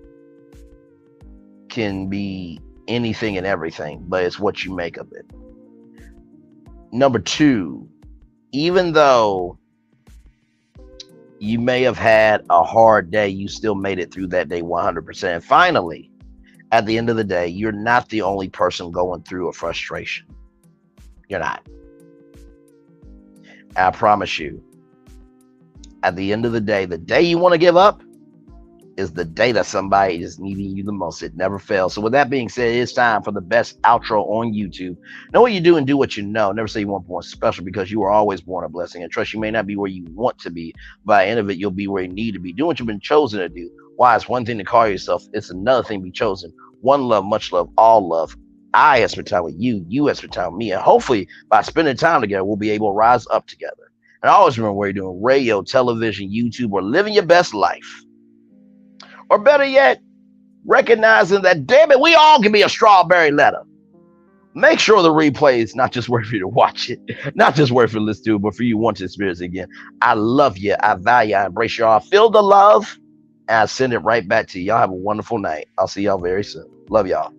can be anything and everything, but it's what you make of it. Number two, even though you may have had a hard day, you still made it through that day 100%. And finally, at the end of the day, you're not the only person going through a frustration. You're not. I promise you, At the end of the day you want to give up is the day that somebody is needing you the most. It never fails. So with that being said, it's time for the best outro on YouTube. Know what you do and do what you know. Never say you weren't born special, because you were always born a blessing. And trust, you may not be where you want to be. By the end of it, you'll be where you need to be. Do what you've been chosen to do. Why? It's one thing to call yourself. It's another thing to be chosen. One love, much love, all love. I have spent time with you. You have spent time with me. And hopefully by spending time together, we'll be able to rise up together. And always remember, where you're doing radio, television, YouTube, or living your best life. Or better yet, recognizing that, damn it, we all can be a strawberry letter. Make sure the replay is not just worth for you to watch it, not just worth for you to listen to it, but for you to want to experience it again. I love you. I value you. I embrace y'all. I feel the love, and I send it right back to you. Y'all have a wonderful night. I'll see y'all very soon. Love y'all.